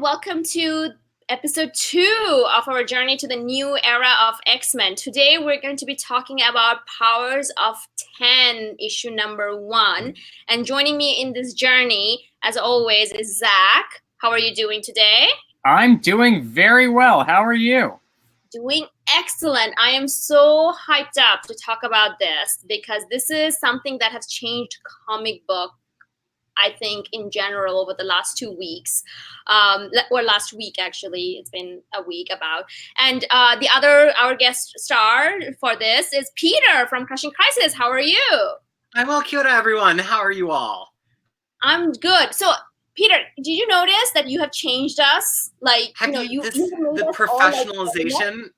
welcome to episode 2 of our journey to the new era of X-Men. Today, we're going to be talking about Powers of 10, issue number 1. And joining me in this journey, as always, is Zach. How are you doing today? I'm doing very well. How are you? Doing excellent. I am so hyped up to talk about this because this is something that has changed comic book, I think, in general over the last 2 weeks, or last week, actually. It's been a week about. And our guest star for this is Peter from Crushing Crisis. How are you? I'm well, Kyoto, everyone. How are you all? I'm good. So, Peter, did you notice that you have changed us? Like, the the professionalization.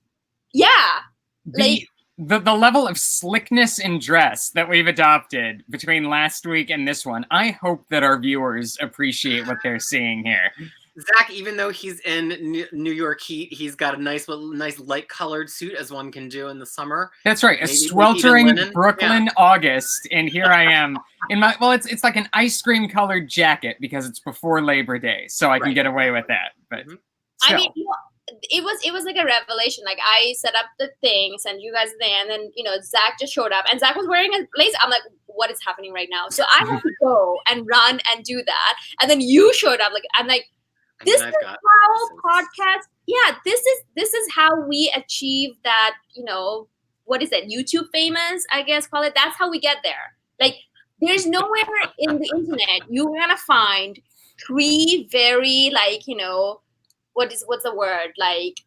The level of slickness in dress that we've adopted between last week and this one, I hope that our viewers appreciate what they're seeing here. Zach, even though he's in New York heat, he's got a nice light-colored suit, as one can do in the summer. That's right, a sweltering Brooklyn August, and here I am in my it's like an ice cream colored jacket because it's before Labor Day, so I can get away with that. But I mean, it was like a revelation. Like, I set up the thing, sent you guys there, and then Zach just showed up, and Zach was wearing a blazer. I'm like, what is happening right now? So I had to go and run and do that, and then you showed up. Like, I'm like, this is how podcast. Yeah, this is how we achieve that. What is it? YouTube famous, I guess, call it. That's how we get there. Like, there's nowhere in the internet you're gonna find 3 very what's the word? Like,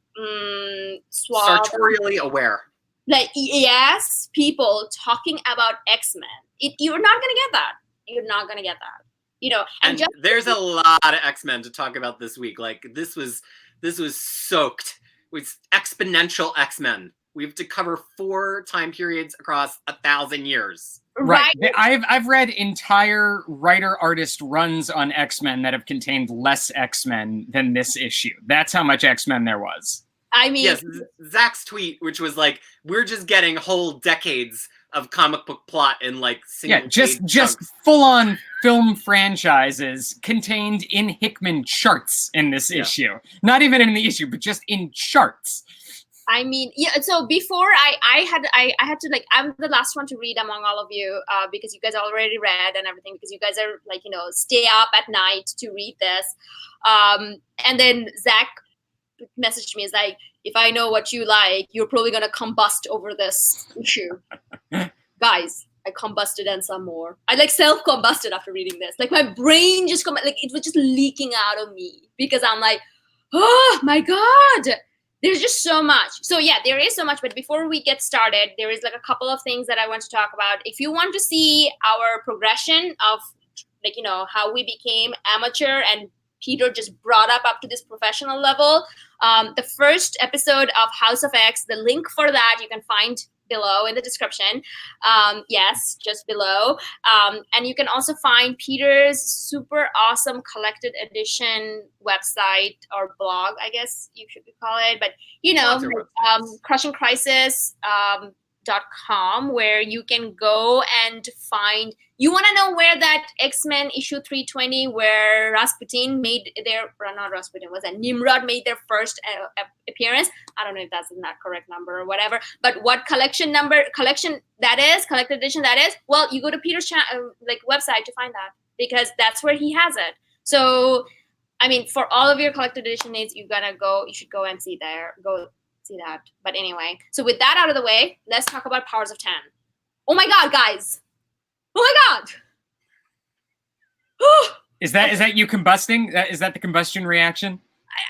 sartorially aware. Like, yes, people talking about X-Men. You're not gonna get that. You're not gonna get that. And there's a lot of X-Men to talk about this week. Like, this was soaked with exponential X-Men. We have to cover 4 time periods across 1,000 years. Right. I've read entire writer-artist runs on X-Men that have contained less X-Men than this issue. That's how much X-Men there was. I mean, yes, Zach's tweet, which was like, we're just getting whole decades of comic book plot in like single just full-on film franchises contained in Hickman charts in this issue. Not even in the issue, but just in charts. I mean, yeah. So before I had to, like, I'm the last one to read among all of you because you guys already read and everything, because you guys are like, stay up at night to read this. And then Zach messaged me, is like, if I know what you like, you're probably gonna combust over this issue. Guys, I combusted and some more. I like self-combusted after reading this. Like, my brain just it was just leaking out of me because I'm like, oh my God. There's just so much. So yeah, there is so much. But before we get started, there is like a couple of things that I want to talk about. If you want to see our progression of how we became amateur and Peter just brought up to this professional level, the first episode of House of X, the link for that you can find below in the description. Yes, just below. And you can also find Peter's super awesome collected edition website or blog, I guess you should call it. But, crushingcrisis.com, where you can go and find. You want to know where that X-Men issue 320, where Rasputin made their, not Rasputin, was that Nimrod made their first appearance. I don't know if that's not correct number or whatever, but what collection that is, collected edition that is, well, you go to Peter's website to find that, because that's where he has it. So, I mean, for all of your collected edition needs, you should go and see that. But anyway, so with that out of the way, let's talk about Powers of 10. Oh my God, guys. Oh my God! Is that you combusting? Is that the combustion reaction?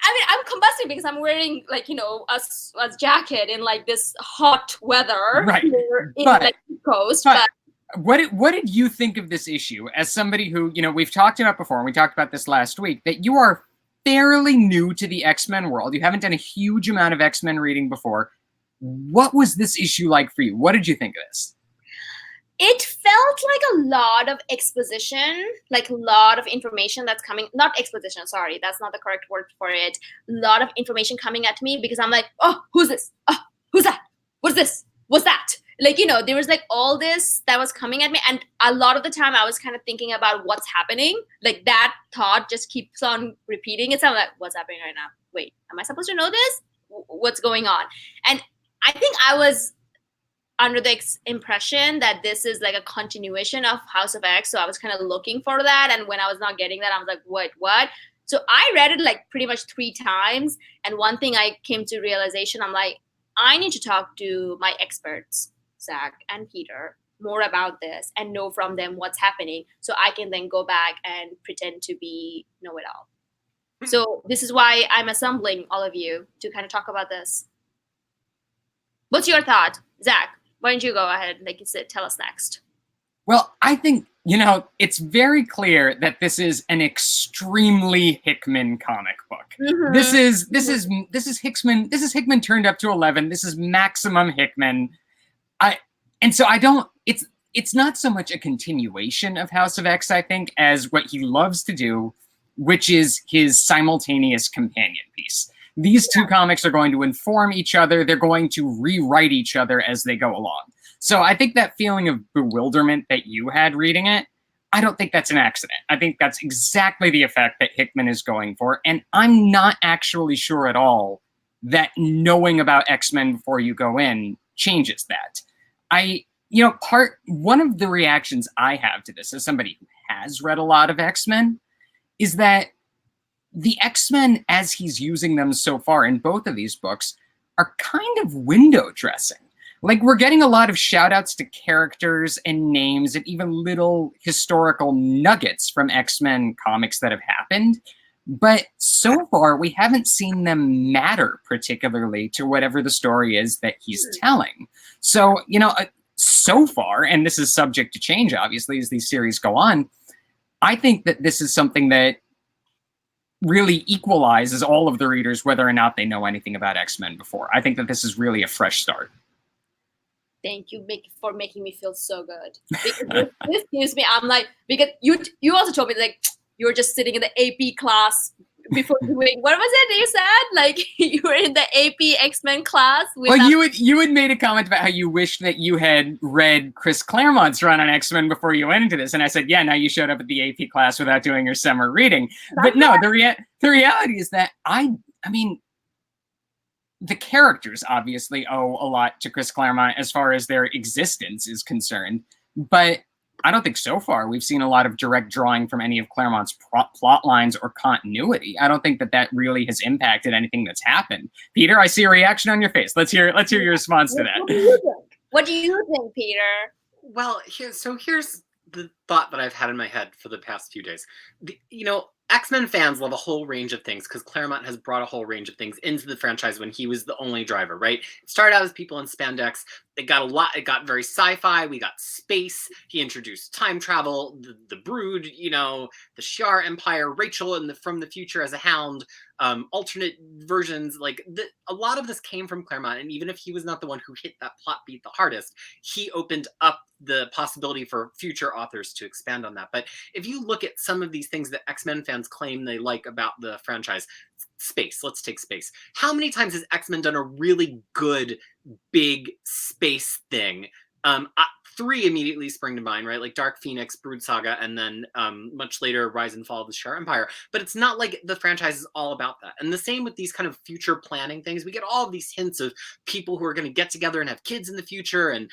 I mean, I'm combusting because I'm wearing a jacket in like this hot weather, right? Here in the coast. But what did you think of this issue as somebody who we've talked about before, and we talked about this last week, that you are fairly new to the X-Men world. You haven't done a huge amount of X-Men reading before. What was this issue like for you? What did you think of this? It felt like a lot of exposition, like a lot of information that's coming. Not exposition, sorry, that's not the correct word for it. A lot of information coming at me because I'm like, oh, who's this? Oh, who's that? What's this? What's that? like, there was like all this that was coming at me, and a lot of the time I was kind of thinking about what's happening. Like that thought just keeps on repeating itself. Like, what's happening right now? Wait, am I supposed to know this? What's going on? And I think I was under the impression that this is like a continuation of House of X, so I was kind of looking for that, and when I was not getting that, I was like, what? So I read it like pretty much 3 times, and one thing I came to realization, I'm like, I need to talk to my experts, Zach and Peter, more about this and know from them what's happening, so I can then go back and pretend to be know-it-all. So this is why I'm assembling all of you to kind of talk about this. What's your thought, Zach? Why don't you go ahead, like you said, tell us next. Well, I think, it's very clear that this is an extremely Hickman comic book. Mm-hmm. This is Hickman. This is Hickman turned up to 11. This is maximum Hickman. It's not so much a continuation of House of X, I think, as what he loves to do, which is his simultaneous companion piece. These two comics are going to inform each other. They're going to rewrite each other as they go along. So I think that feeling of bewilderment that you had reading it, I don't think that's an accident. I think that's exactly the effect that Hickman is going for. And I'm not actually sure at all that knowing about X-Men before you go in changes that. One of the reactions I have to this as somebody who has read a lot of X-Men is that the X-Men, as he's using them so far in both of these books, are kind of window dressing. Like, we're getting a lot of shout outs to characters and names and even little historical nuggets from X-Men comics that have happened. But so far, we haven't seen them matter particularly to whatever the story is that he's telling. So, so far, and this is subject to change, obviously, as these series go on, I think that this is something that really equalizes all of the readers, whether or not they know anything about X-Men before. I think that this is really a fresh start. Thank you for making me feel so good. Because this gives me, I'm like, because you also told me, like, you were just sitting in the AP class before doing, what was it you said? Like, you were in the AP X-Men class. Well, you had made a comment about how you wished that you had read Chris Claremont's run on X-Men before you went into this. And I said, yeah, now you showed up at the AP class without doing your summer reading. But no, the reality is that I mean, the characters obviously owe a lot to Chris Claremont as far as their existence is concerned. But I don't think so far we've seen a lot of direct drawing from any of Claremont's plot lines or continuity. I don't think that really has impacted anything that's happened. Peter, I see a reaction on your face. Let's hear your response to that. What do you think, Peter? Well, here's the thought that I've had in my head for the past few days. X-Men fans love a whole range of things because Claremont has brought a whole range of things into the franchise when he was the only driver, right? It started out as people in spandex. It got very sci-fi. We got space. He introduced time travel, the Brood, the Shi'ar Empire, Rachel from the future as a Hound, alternate versions. Like, a lot of this came from Claremont, and even if he was not the one who hit that plot beat the hardest, he opened up the possibility for future authors to expand on that. But if you look at some of these things that X-Men fans claim they like about the franchise, space, let's take space. How many times has X-Men done a really good big space thing? 3 immediately spring to mind, right? Like Dark Phoenix, Brood Saga, and then much later Rise and Fall of the Shi'ar Empire. But it's not like the franchise is all about that. And the same with these kind of future planning things. We get all of these hints of people who are going to get together and have kids in the future, and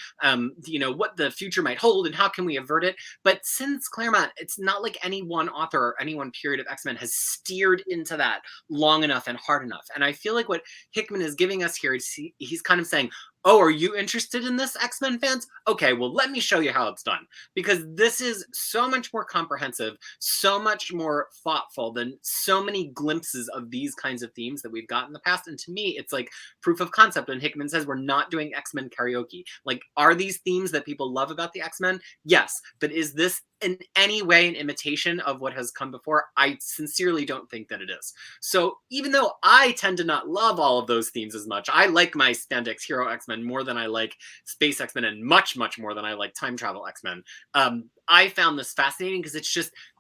what the future might hold and how can we avert it. But since Claremont, it's not like any one author or any one period of X-Men has steered into that long enough and hard enough. And I feel like what Hickman is giving us here is he's kind of saying, oh, are you interested in this, X-Men fans? Okay, well, let me show you how it's done. Because this is so much more comprehensive, so much more thoughtful than so many glimpses of these kinds of themes that we've got in the past. And to me, it's like proof of concept when Hickman says we're not doing X-Men karaoke. Like, are these themes that people love about the X-Men? Yes. But is this in any way an imitation of what has come before? I sincerely don't think that it is. So even though I tend to not love all of those themes as much, I like my spandex hero X-Men more than I like space X-Men, and much, much more than I like time travel X-Men. I found this fascinating because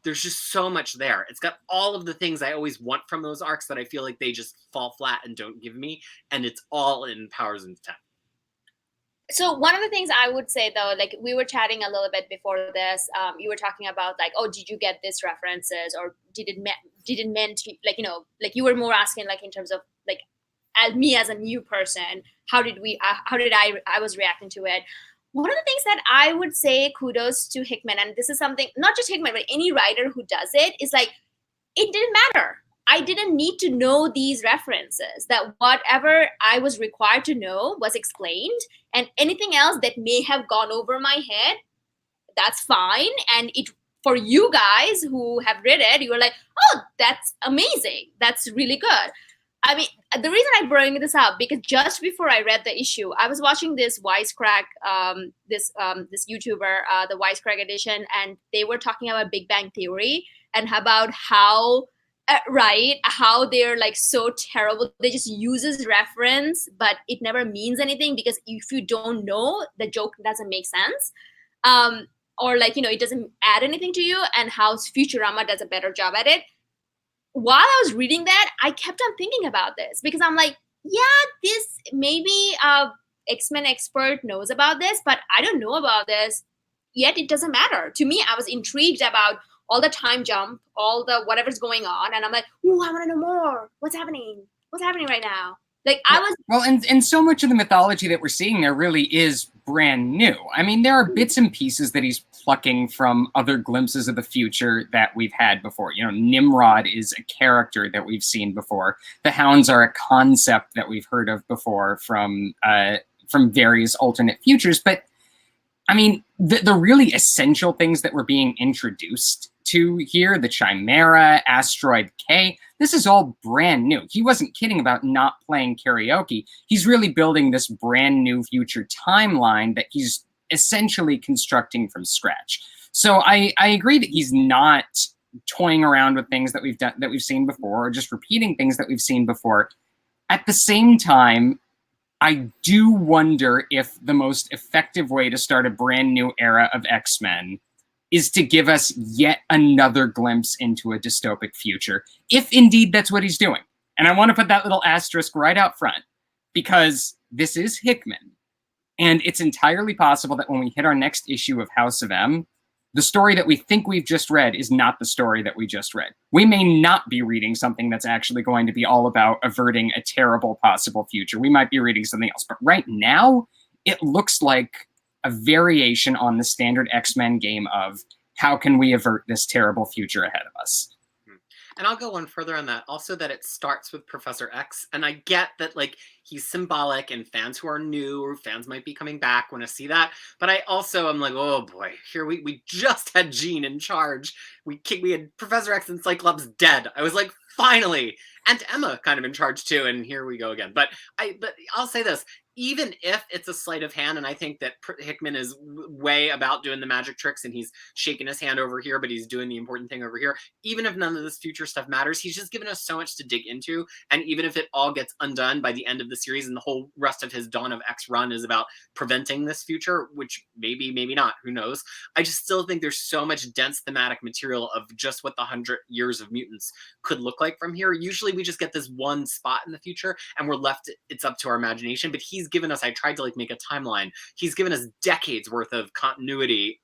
there's just so much there. It's got all of the things I always want from those arcs that I feel like they just fall flat and don't give me. And it's all in Powers into 10. So one of the things I would say though, like we were chatting a little bit before this, you were talking about like, oh, did you get this references, or did it meant to, like, like you were more asking like in terms of like, as me as a new person, how did I was reacting to it. One of the things that I would say kudos to Hickman, and this is something not just Hickman but any writer who does it, is like, it didn't matter. I didn't need to know these references. That whatever I was required to know was explained, and anything else that may have gone over my head, that's fine. And it, for you guys who have read it, you were like, oh, that's amazing. That's really good. I mean, the reason I bring this up, because just before I read the issue, I was watching this Wisecrack, this YouTuber, the Wisecrack edition, and they were talking about Big Bang Theory and about how right, how they're like so terrible. They just uses reference, but it never means anything, because if you don't know, the joke doesn't make sense. Or like, it doesn't add anything to you, and how Futurama does a better job at it. While I was reading that, I kept on thinking about this, because I'm like, yeah, this maybe X-Men expert knows about this, but I don't know about this. Yet it doesn't matter. To me, I was intrigued about all the time jump, all the whatever's going on, and I'm like, ooh, I want to know more. What's happening? What's happening right now? Like, I was and so much of the mythology that we're seeing there really is brand new. I mean, there are bits and pieces that he's plucking from other glimpses of the future that we've had before. Nimrod is a character that we've seen before. The Hounds are a concept that we've heard of before from various alternate futures. But I mean, the really essential things that were being introduced to here, the Chimera, Asteroid K, this is all brand new. He wasn't kidding about not playing karaoke. He's really building this brand new future timeline that he's essentially constructing from scratch. So I agree that he's not toying around with things that we've seen before, or just repeating things that we've seen before. At the same time, I do wonder if the most effective way to start a brand new era of X-Men is to give us yet another glimpse into a dystopic future, if indeed that's what he's doing. And I want to put that little asterisk right out front, because this is Hickman. And it's entirely possible that when we hit our next issue of House of M, the story that we think we've just read is not the story that we just read. We may not be reading something that's actually going to be all about averting a terrible possible future. We might be reading something else. But right now, it looks like a variation on the standard X-Men game of how can we avert this terrible future ahead of us. And I'll go one further on that. Also, that it starts with Professor X. And I get that, like, he's symbolic, and fans who are new or fans might be coming back want to see that. But I also am like, oh boy, here we just had Jean in charge. We had Professor X and Cyclops dead. I was like, finally. And Emma kind of in charge too. And here we go again. But I'll say this. Even if it's a sleight of hand, and I think that Hickman is way about doing the magic tricks, and he's shaking his hand over here, but he's doing the important thing over here. Even if none of this future stuff matters, he's just given us so much to dig into. And even if it all gets undone by the end of the series, and the whole rest of his Dawn of X run is about preventing this future, which maybe not, who knows? I just still think there's so much dense thematic material of just what the 100 years of mutants could look like from here. Usually we just get this one spot in the future, and we're left, it's up to our imagination. But he's given us, I tried to like make a timeline, he's given us decades worth of continuity,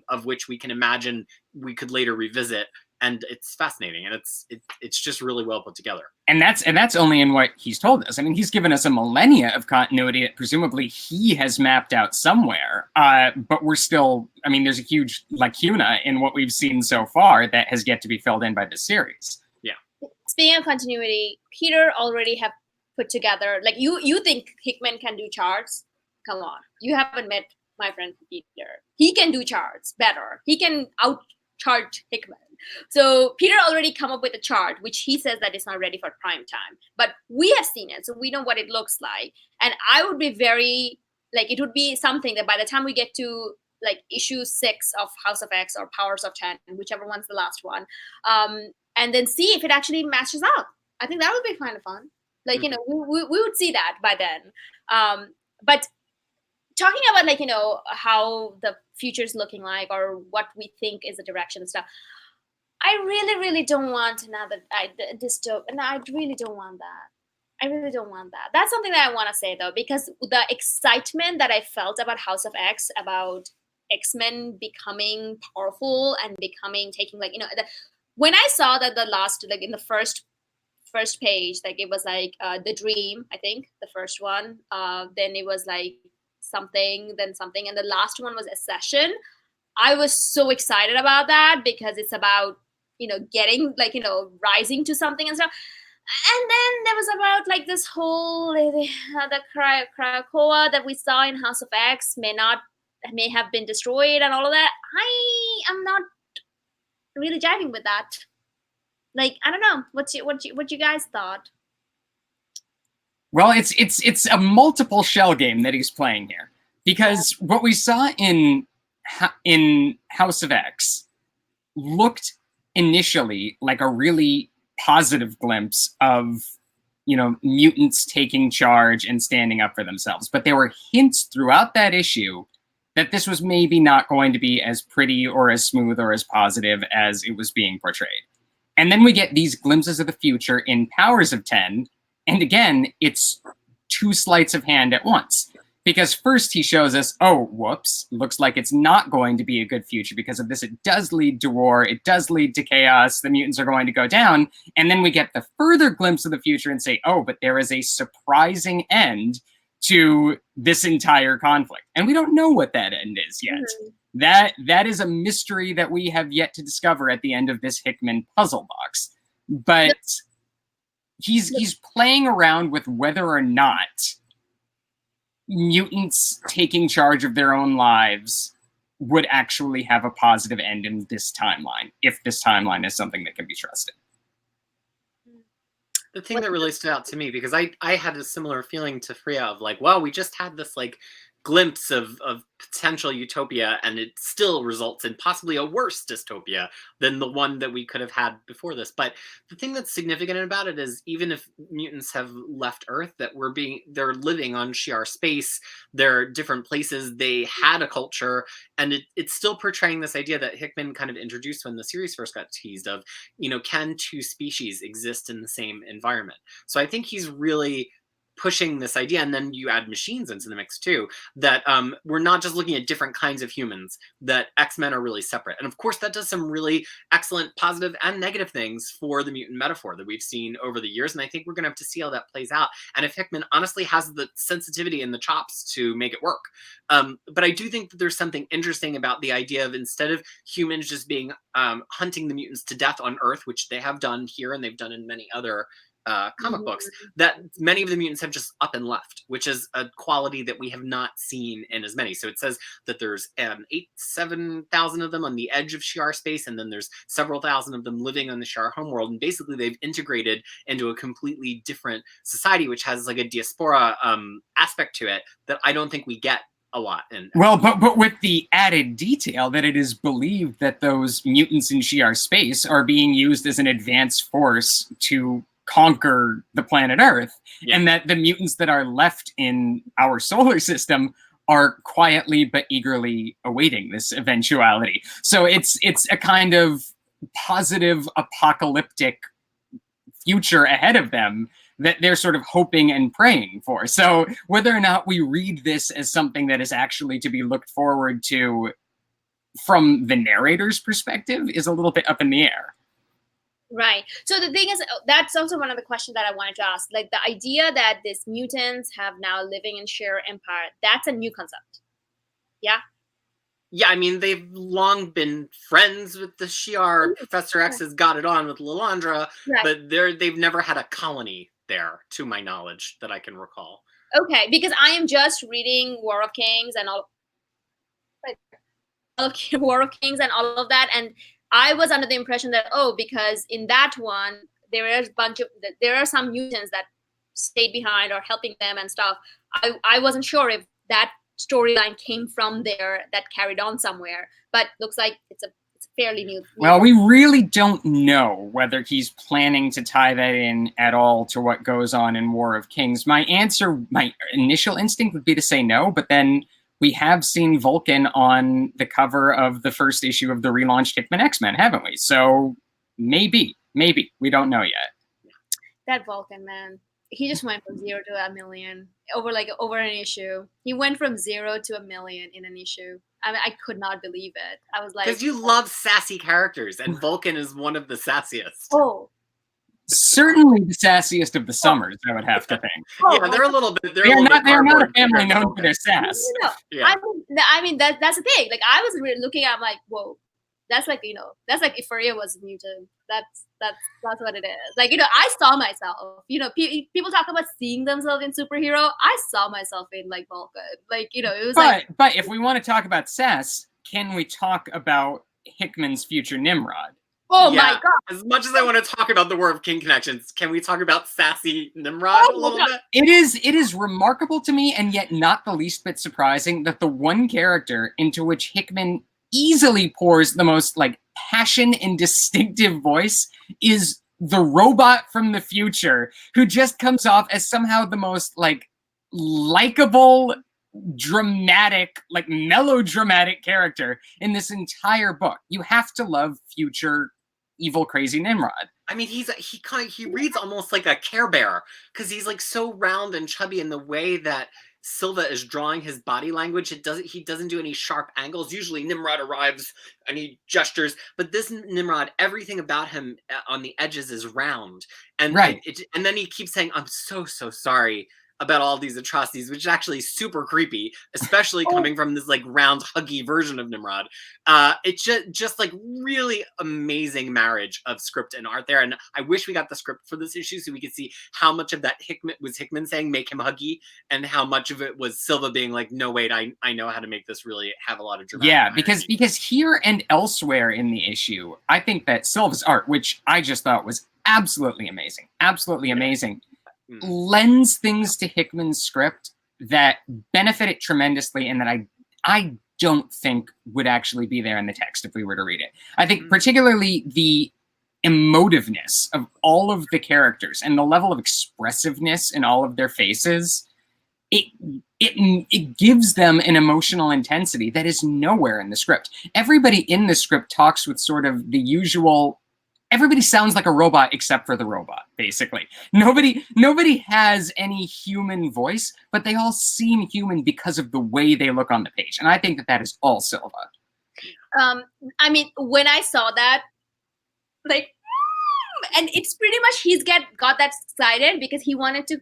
of which we can imagine we could later revisit, and it's fascinating, and it's just really well put together. And that's only in what he's told us. I mean, he's given us a millennia of continuity that presumably he has mapped out somewhere, but we're still, I mean, there's a huge lacuna in what we've seen so far that has yet to be filled in by this series. Yeah. Speaking of continuity, Peter already have put together, like, you think Hickman can do charts? Come on, you haven't met my friend Peter. He can do charts better. He can out-chart Hickman. So Peter already come up with a chart, which he says that it's not ready for prime time. But we have seen it, so we know what it looks like. And I would be very, like, it would be something that by the time we get to like issue 6 of House of X or Powers of 10, whichever one's the last one, and then see if it actually matches up. I think that would be kind of fun. Like, we would see that by then. But talking about, like, how the future's looking like, or what we think is the direction and stuff, I really, really don't want another dystopian. No, I really don't want that. I really don't want that. That's something that I want to say though, because the excitement that I felt about House of X, about X-Men becoming powerful and taking like, when I saw that the last, like in the first page, like it was like the dream, I think the first one, then it was like something, then something, and the last one was a session. I was so excited about that because it's about, getting like, rising to something and stuff. And then there was about like this whole the Krakoa that we saw in House of X may have been destroyed and all of that. I am not really jiving with that. Like, I don't know what you guys thought. Well, it's a multiple shell game that he's playing here, because what we saw in House of X looked initially like a really positive glimpse of, mutants taking charge and standing up for themselves. But there were hints throughout that issue that this was maybe not going to be as pretty or as smooth or as positive as it was being portrayed. And then we get these glimpses of the future in Powers of 10. And again, it's two sleights of hand at once. Because first he shows us, oh, whoops, looks like it's not going to be a good future because of this. It does lead to war. It does lead to chaos. The mutants are going to go down. And then we get the further glimpse of the future and say, oh, but there is a surprising end to this entire conflict. And we don't know what that end is yet. Mm-hmm. That is a mystery that we have yet to discover at the end of this Hickman puzzle box. But he's playing around with whether or not mutants taking charge of their own lives would actually have a positive end in this timeline, if this timeline is something that can be trusted. The thing that really stood out to me, because I had a similar feeling to Freya of like, wow, we just had this like glimpse of potential utopia, and it still results in possibly a worse dystopia than the one that we could have had before this. But the thing that's significant about it is, even if mutants have left Earth, that they're living on Shi'ar space, they're different places, they had a culture, and it's still portraying this idea that Hickman kind of introduced when the series first got teased of, can two species exist in the same environment? So I think he's really pushing this idea, and then you add machines into the mix too, that we're not just looking at different kinds of humans, that X-Men are really separate. And of course that does some really excellent positive and negative things for the mutant metaphor that we've seen over the years, and I think we're gonna have to see how that plays out, and if Hickman honestly has the sensitivity and the chops to make it work. But I do think that there's something interesting about the idea of, instead of humans just being hunting the mutants to death on Earth, which they have done here and they've done in many other comic books, that many of the mutants have just up and left, which is a quality that we have not seen in as many. So it says that there's 7,000 of them on the edge of Shi'ar space, and then there's several thousand of them living on the Shi'ar homeworld, and basically they've integrated into a completely different society, which has like a diaspora aspect to it that I don't think we get a lot. Well, but with the added detail that it is believed that those mutants in Shi'ar space are being used as an advanced force to conquer the planet Earth, and that the mutants that are left in our solar system are quietly but eagerly awaiting this eventuality. So it's a kind of positive apocalyptic future ahead of them that they're sort of hoping and praying for. So whether or not we read this as something that is actually to be looked forward to from the narrator's perspective is a little bit up in the air. Right. So the thing is, that's also one of the questions that I wanted to ask. Like, the idea that these mutants have now living in Shi'ar Empire, that's a new concept. Yeah? Yeah, I mean, they've long been friends with the Shi'ar. Professor X has got it on with Lilandra, but they've never had a colony there, to my knowledge, that I can recall. Okay, because I am just reading War of Kings and all of that, and I was under the impression that, because in that one, there are some mutants that stayed behind or helping them and stuff. I wasn't sure if that storyline came from there that carried on somewhere, but looks like it's a fairly new. Well, we really don't know whether he's planning to tie that in at all to what goes on in War of Kings. My initial instinct would be to say no, but then we have seen Vulcan on the cover of the first issue of the relaunched Hickman X-Men, haven't we? So maybe. We don't know yet. That Vulcan, man. he just went from 0 to a million over an issue. He went from 0 to a million in an issue. I mean, I could not believe it. I was like, because you love sassy characters, and Vulcan is one of the sassiest. oh, Certainly the sassiest of the Summers, I would have to think. Yeah, they're a little bit. They are not a family known for their sass. Yeah. I mean that's the thing. Like I was really looking at, I'm like, whoa, that's like, that's like if Faria was a mutant. That's what it is. Like, I saw myself. People talk about seeing themselves in superhero. I saw myself in like Vulcan. Like, it was But if we want to talk about sass, can we talk about Hickman's future Nimrod? Oh my god! As much as I want to talk about the War of King connections, can we talk about sassy Nimrod a little bit? It is remarkable to me, and yet not the least bit surprising, that the one character into which Hickman easily pours the most like passion and distinctive voice is the robot from the future, who just comes off as somehow the most like likable, dramatic, like melodramatic character in this entire book. You have to love future evil, crazy Nimrod. I mean, he reads almost like a Care Bear, because he's like so round and chubby in the way that Silva is drawing his body language. He doesn't do any sharp angles. Usually Nimrod arrives and he gestures, but this Nimrod, everything about him on the edges is round. And right. And then he keeps saying, "I'm so sorry about all these atrocities," which is actually super creepy, especially coming from this like round, huggy version of Nimrod. It's just like really amazing marriage of script and art there. And I wish we got the script for this issue so we could see how much of that Hickman saying make him huggy, and how much of it was Silva being like, no, wait, I know how to make this really have a lot of dramatic. Yeah, because here and elsewhere in the issue, I think that Silva's art, which I just thought was absolutely amazing, lends things to Hickman's script that benefit it tremendously, and that I don't think would actually be there in the text if we were to read it. I think particularly the emotiveness of all of the characters and the level of expressiveness in all of their faces, it gives them an emotional intensity that is nowhere in the script. Everybody in the script talks with sort of the usual. Everybody sounds like a robot except for the robot, basically. Nobody has any human voice, but they all seem human because of the way they look on the page. And I think that is all Silva. I mean, when I saw that, like, and it's pretty much he's got that excited because he wanted to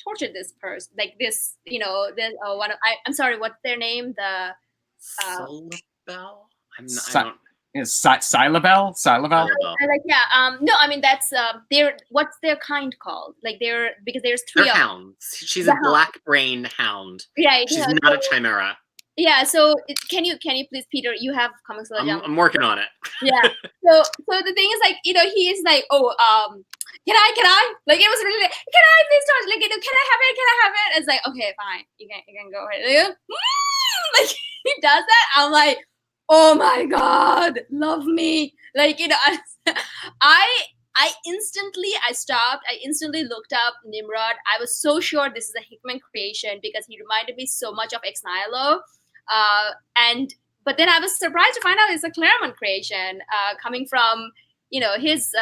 torture this person, like this, one of, I'm sorry, what's their name? The Silabel? Silabel? No, I mean that's what's their kind called? Like because there's 3 they're hounds. She's a black brain hound. Yeah, she's not a chimera. Yeah, so can you please, Peter? You have comics. I'm working on it. Yeah. So the thing is, like, he is like, can I? Like, it was really like, can I please touch? Like, can I have it? Can I have it? It's like, okay, fine, you can go ahead. Like he does that. I'm like, oh my god, love me. Like, I instantly looked up Nimrod. I was so sure this is a Hickman creation because he reminded me so much of Ex Nihilo. But then I was surprised to find out it's a Claremont creation, coming from, his,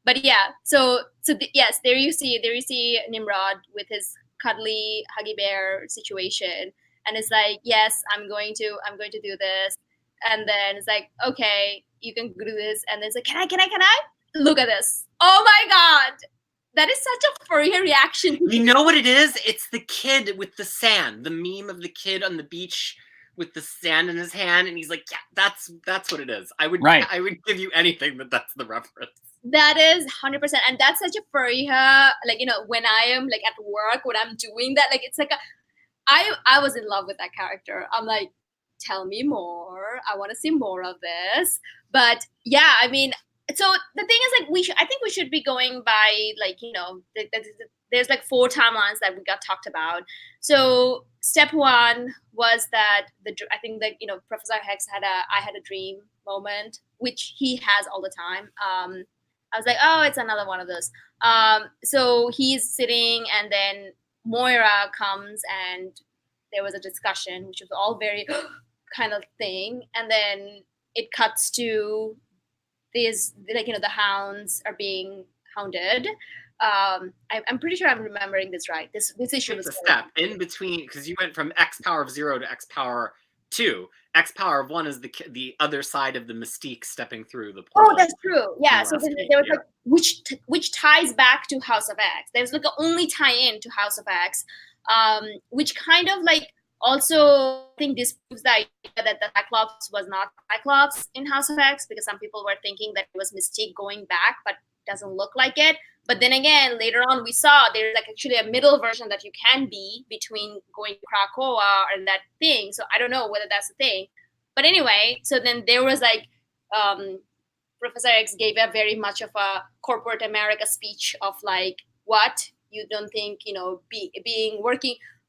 but yeah. Yes, there you see Nimrod with his cuddly huggy bear situation. And it's like, yes, I'm going to do this. And then it's like, okay, you can do this. And then it's like, can I? Look at this. Oh my god. That is such a furry reaction. You know what it is? It's the kid with the sand. The meme of the kid on the beach with the sand in his hand. And he's like, yeah, that's what it is. I would give you anything that that's the reference. That is 100%. And that's such a furry, like, when I am like at work, when I'm doing that, like, it's like I was in love with that character. I'm like, tell me more. I want to see more of this. But yeah, I mean, so the thing is, like, I think we should be going by, like, there's like 4 timelines that we got talked about. So step 1 was that I think that, Professor Hex had I had a dream moment, which he has all the time. I was like, oh, it's another one of those. So he's sitting, and then Moira comes, and there was a discussion, which was all very kind of thing. And then it cuts to these, like, the hounds are being hounded. I'm pretty sure I'm remembering this right. This issue was a step in between, because you went from X power of 0 to X power 2. X power of 1 is the other side of the Mystique stepping through the portal. Oh, that's true. Yeah. So there was like which ties back to House of X. There's like the only tie-in to House of X, which kind of like also I think disproves the idea that the Cyclops was not Cyclops in House of X, because some people were thinking that it was Mystique going back, but doesn't look like it. But then again, later on, we saw there's like actually a middle version that you can be between going to Krakoa or that thing. So I don't know whether that's the thing. But anyway, so then there was like Professor X gave a very much of a corporate America speech of like, what? You don't think, you know,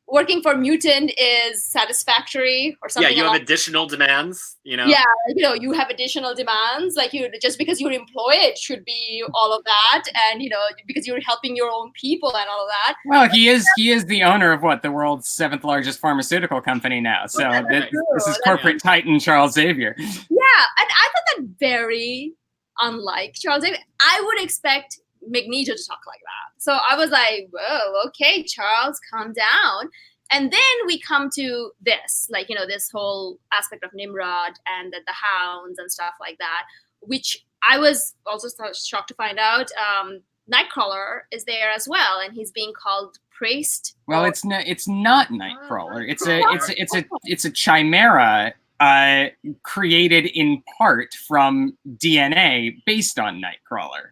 working for mutant is satisfactory or something? Yeah, you have additional demands, you know? Yeah, you know, you have additional demands. Like, you just because you're employed should be all of that. And, you know, because you're helping your own people and all of that. Well, he is the owner of what, the world's 7th largest pharmaceutical company now. So this is corporate titan Charles Xavier. Yeah, and I thought that very unlike Charles Xavier. I would expect Magneto to talk like that. So I was like, whoa, okay, Charles, calm down. And then we come to this, like, you know, this whole aspect of Nimrod and the hounds and stuff like that, which I was also shocked to find out Nightcrawler is there as well, and he's being called priest. Well, it's not Nightcrawler. It's a chimera created in part from DNA based on Nightcrawler.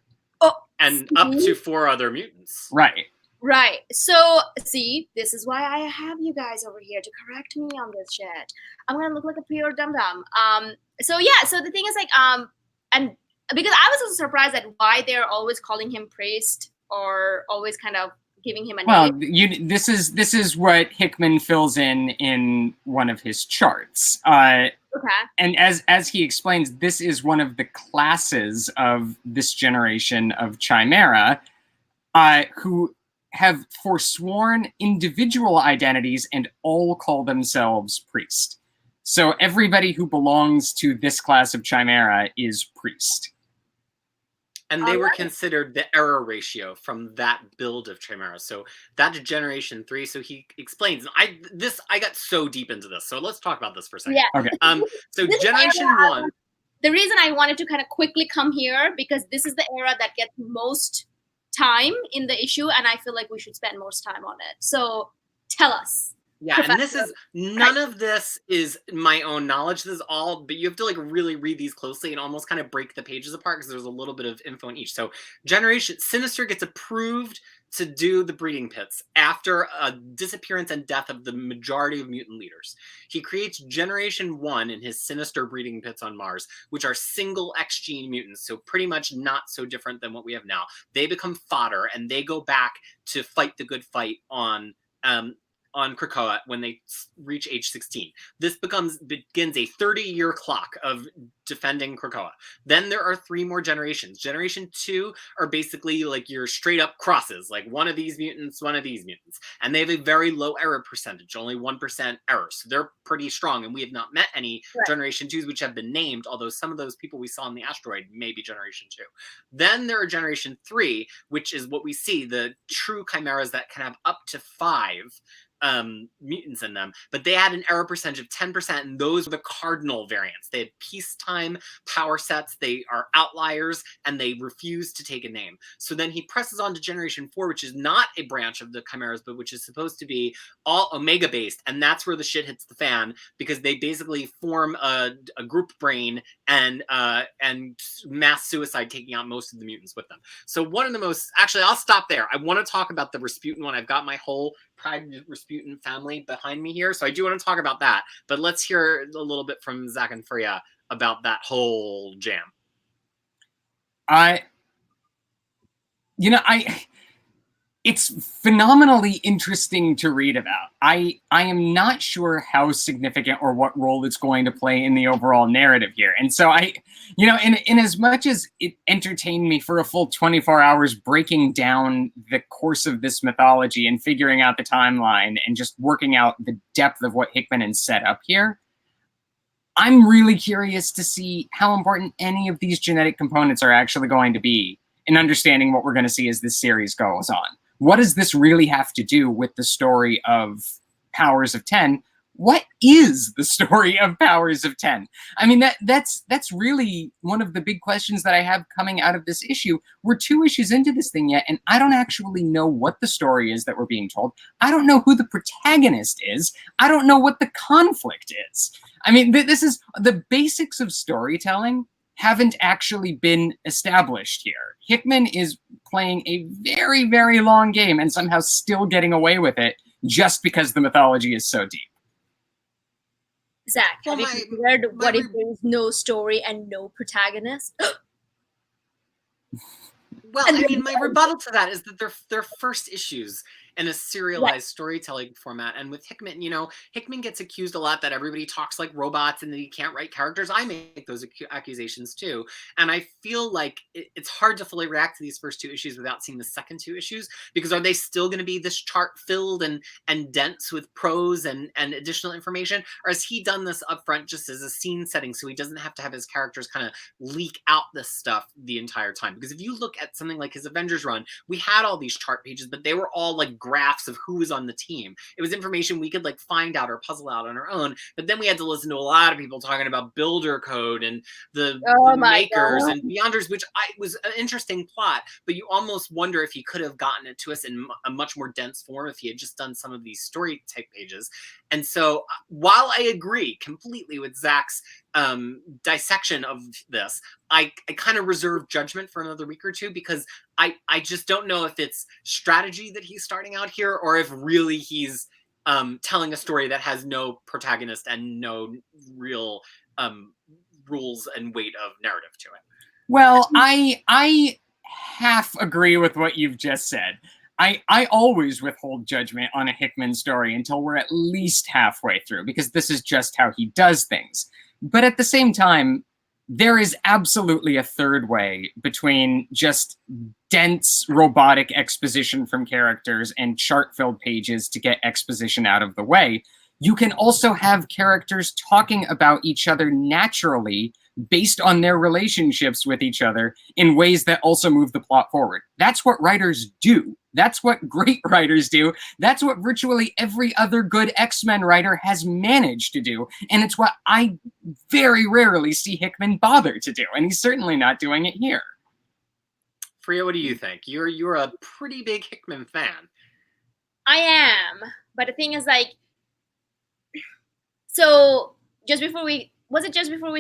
And up to 4 other mutants. Right. Right. So, see, this is why I have you guys over here to correct me on this shit. I'm going to look like a pure dum-dum. So, yeah. So, the thing is, like, and because I was also surprised at why they're always calling him priest or always kind of giving him a name. Well, this is what Hickman fills in one of his charts. Okay. And as he explains, this is one of the classes of this generation of Chimera who have forsworn individual identities and all call themselves priest. So everybody who belongs to this class of Chimera is priest. And they were considered the error ratio from that build of Chimera. So that's generation 3. So he explains. I got so deep into this. So let's talk about this for a second. Yeah. Okay. So generation 1. The reason I wanted to kind of quickly come here, because this is the era that gets most time in the issue, and I feel like we should spend most time on it. So tell us. Yeah, Professor. And this is none of this is my own knowledge. This is all, but you have to like really read these closely and almost kind of break the pages apart because there's a little bit of info in each. So Generation Sinister gets approved to do the breeding pits after a disappearance and death of the majority of mutant leaders. He creates Generation 1 in his Sinister breeding pits on Mars, which are single X gene mutants, so pretty much not so different than what we have now. They become fodder and they go back to fight the good fight on Krakoa when they reach age 16. This begins a 30-year clock of defending Krakoa. Then there are 3 more generations. Generation 2 are basically like your straight up crosses, like one of these mutants, one of these mutants. And they have a very low error percentage, only 1% error. So they're pretty strong. And we have not met any Generation 2s which have been named, although some of those people we saw on the asteroid may be Generation 2. Then there are Generation 3, which is what we see, the true chimeras that can have up to 5 mutants in them, but they had an error percentage of 10%, and those were the cardinal variants. They had peacetime power sets, they are outliers, and they refuse to take a name. So then he presses on to Generation 4, which is not a branch of the chimeras, but which is supposed to be all Omega based, and that's where the shit hits the fan, because they basically form a group brain and mass suicide, taking out most of the mutants with them. So one of the most, actually I'll stop there. I want to talk about the Rasputin one. I've got my whole Pride Rasputin family behind me here, so I do want to talk about that. But let's hear a little bit from Zach and Freya about that whole jam. It's phenomenally interesting to read about. I am not sure how significant or what role it's going to play in the overall narrative here. And so in as much as it entertained me for a full 24 hours breaking down the course of this mythology and figuring out the timeline and just working out the depth of what Hickman has set up here, I'm really curious to see how important any of these genetic components are actually going to be in understanding what we're going to see as this series goes on. What does this really have to do with the story of Powers of 10? What is the story of Powers of 10? I mean, that's really one of the big questions that I have coming out of this issue. We're 2 issues into this thing yet, and I don't actually know what the story is that we're being told. I don't know who the protagonist is. I don't know what the conflict is. I mean, this is the basics of storytelling haven't actually been established here. Hickman is playing a very, very long game and somehow still getting away with it just because the mythology is so deep. Zach, have you considered what if there is no story and no protagonist? Well, I mean, my rebuttal to that is that they're first issues in a serialized storytelling format. And with Hickman, you know, Hickman gets accused a lot that everybody talks like robots and that he can't write characters. I make those accusations too. And I feel like it's hard to fully react to these first 2 issues without seeing the second 2 issues, because are they still going to be this chart filled and dense with prose and additional information? Or has he done this up front just as a scene setting so he doesn't have to have his characters kind of leak out this stuff the entire time? Because if you look at something like his Avengers run, we had all these chart pages, but they were all like graphs of who was on the team. It was information we could like find out or puzzle out on our own, but then we had to listen to a lot of people talking about builder code and the makers and beyonders, which was an interesting plot, but you almost wonder if he could have gotten it to us in a much more dense form if he had just done some of these story type pages. And so while I agree completely with Zach's dissection of this, I kind of reserve judgment for another week or 2, because I just don't know if it's strategy that he's starting out here or if really he's telling a story that has no protagonist and no real rules and weight of narrative to it. Well, I half agree with what you've just said. I always withhold judgment on a Hickman story until we're at least halfway through, because this is just how he does things. But at the same time, there is absolutely a third way between just dense robotic exposition from characters and chart-filled pages to get exposition out of the way. You can also have characters talking about each other naturally based on their relationships with each other in ways that also move the plot forward. That's what writers do. That's what great writers do. That's what virtually every other good X-Men writer has managed to do. And it's what I very rarely see Hickman bother to do. And he's certainly not doing it here. Freya, what do you think? You're a pretty big Hickman fan. I am. But the thing is, like, so just before we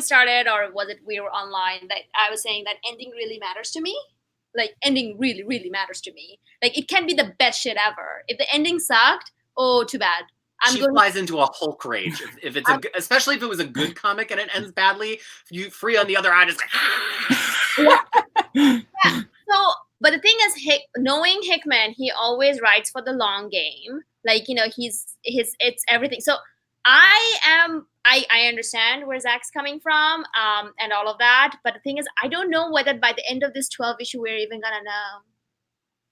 started, or was it we were online, that I was saying that ending really matters to me? Like, ending really, really matters to me. Like, it can be the best shit ever. If the ending sucked, oh, too bad. She flies into a Hulk rage. If it's especially if it was a good comic and it ends badly, you free on the other eye is like. Yeah. So, but the thing is, knowing Hickman, he always writes for the long game. Like, you know, it's everything. So I understand where Zach's coming from, and all of that. But the thing is, I don't know whether by the end of this 12 issue we're even gonna know.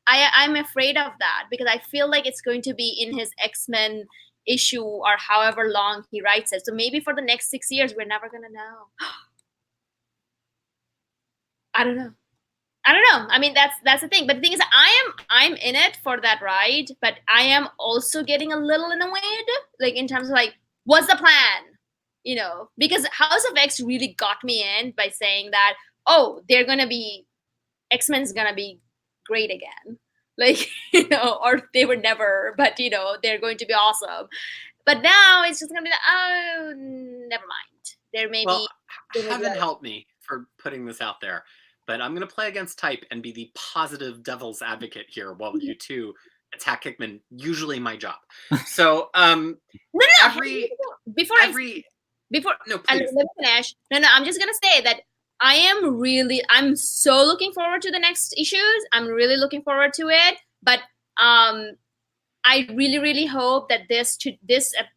I'm afraid of that, because I feel like it's going to be in his X-Men issue or however long he writes it. So maybe for the next 6 years we're never gonna know. I don't know. I mean, that's the thing. But the thing is, I'm in it for that ride, but I am also getting a little annoyed, like in terms of like, what's the plan? You know, because House of X really got me in by saying that, oh, X-Men's gonna be great again. Like, you know, or they were never, but you know, they're going to be awesome. But now it's just gonna be like, oh, never mind. There may be. Heaven help me for putting this out there. But I'm going to play against type and be the positive devil's advocate here while you two attack Hickman. Usually my job. So before let me finish. No, I'm just going to say that I'm so looking forward to the next issues. I'm really looking forward to it. But I really, really hope that this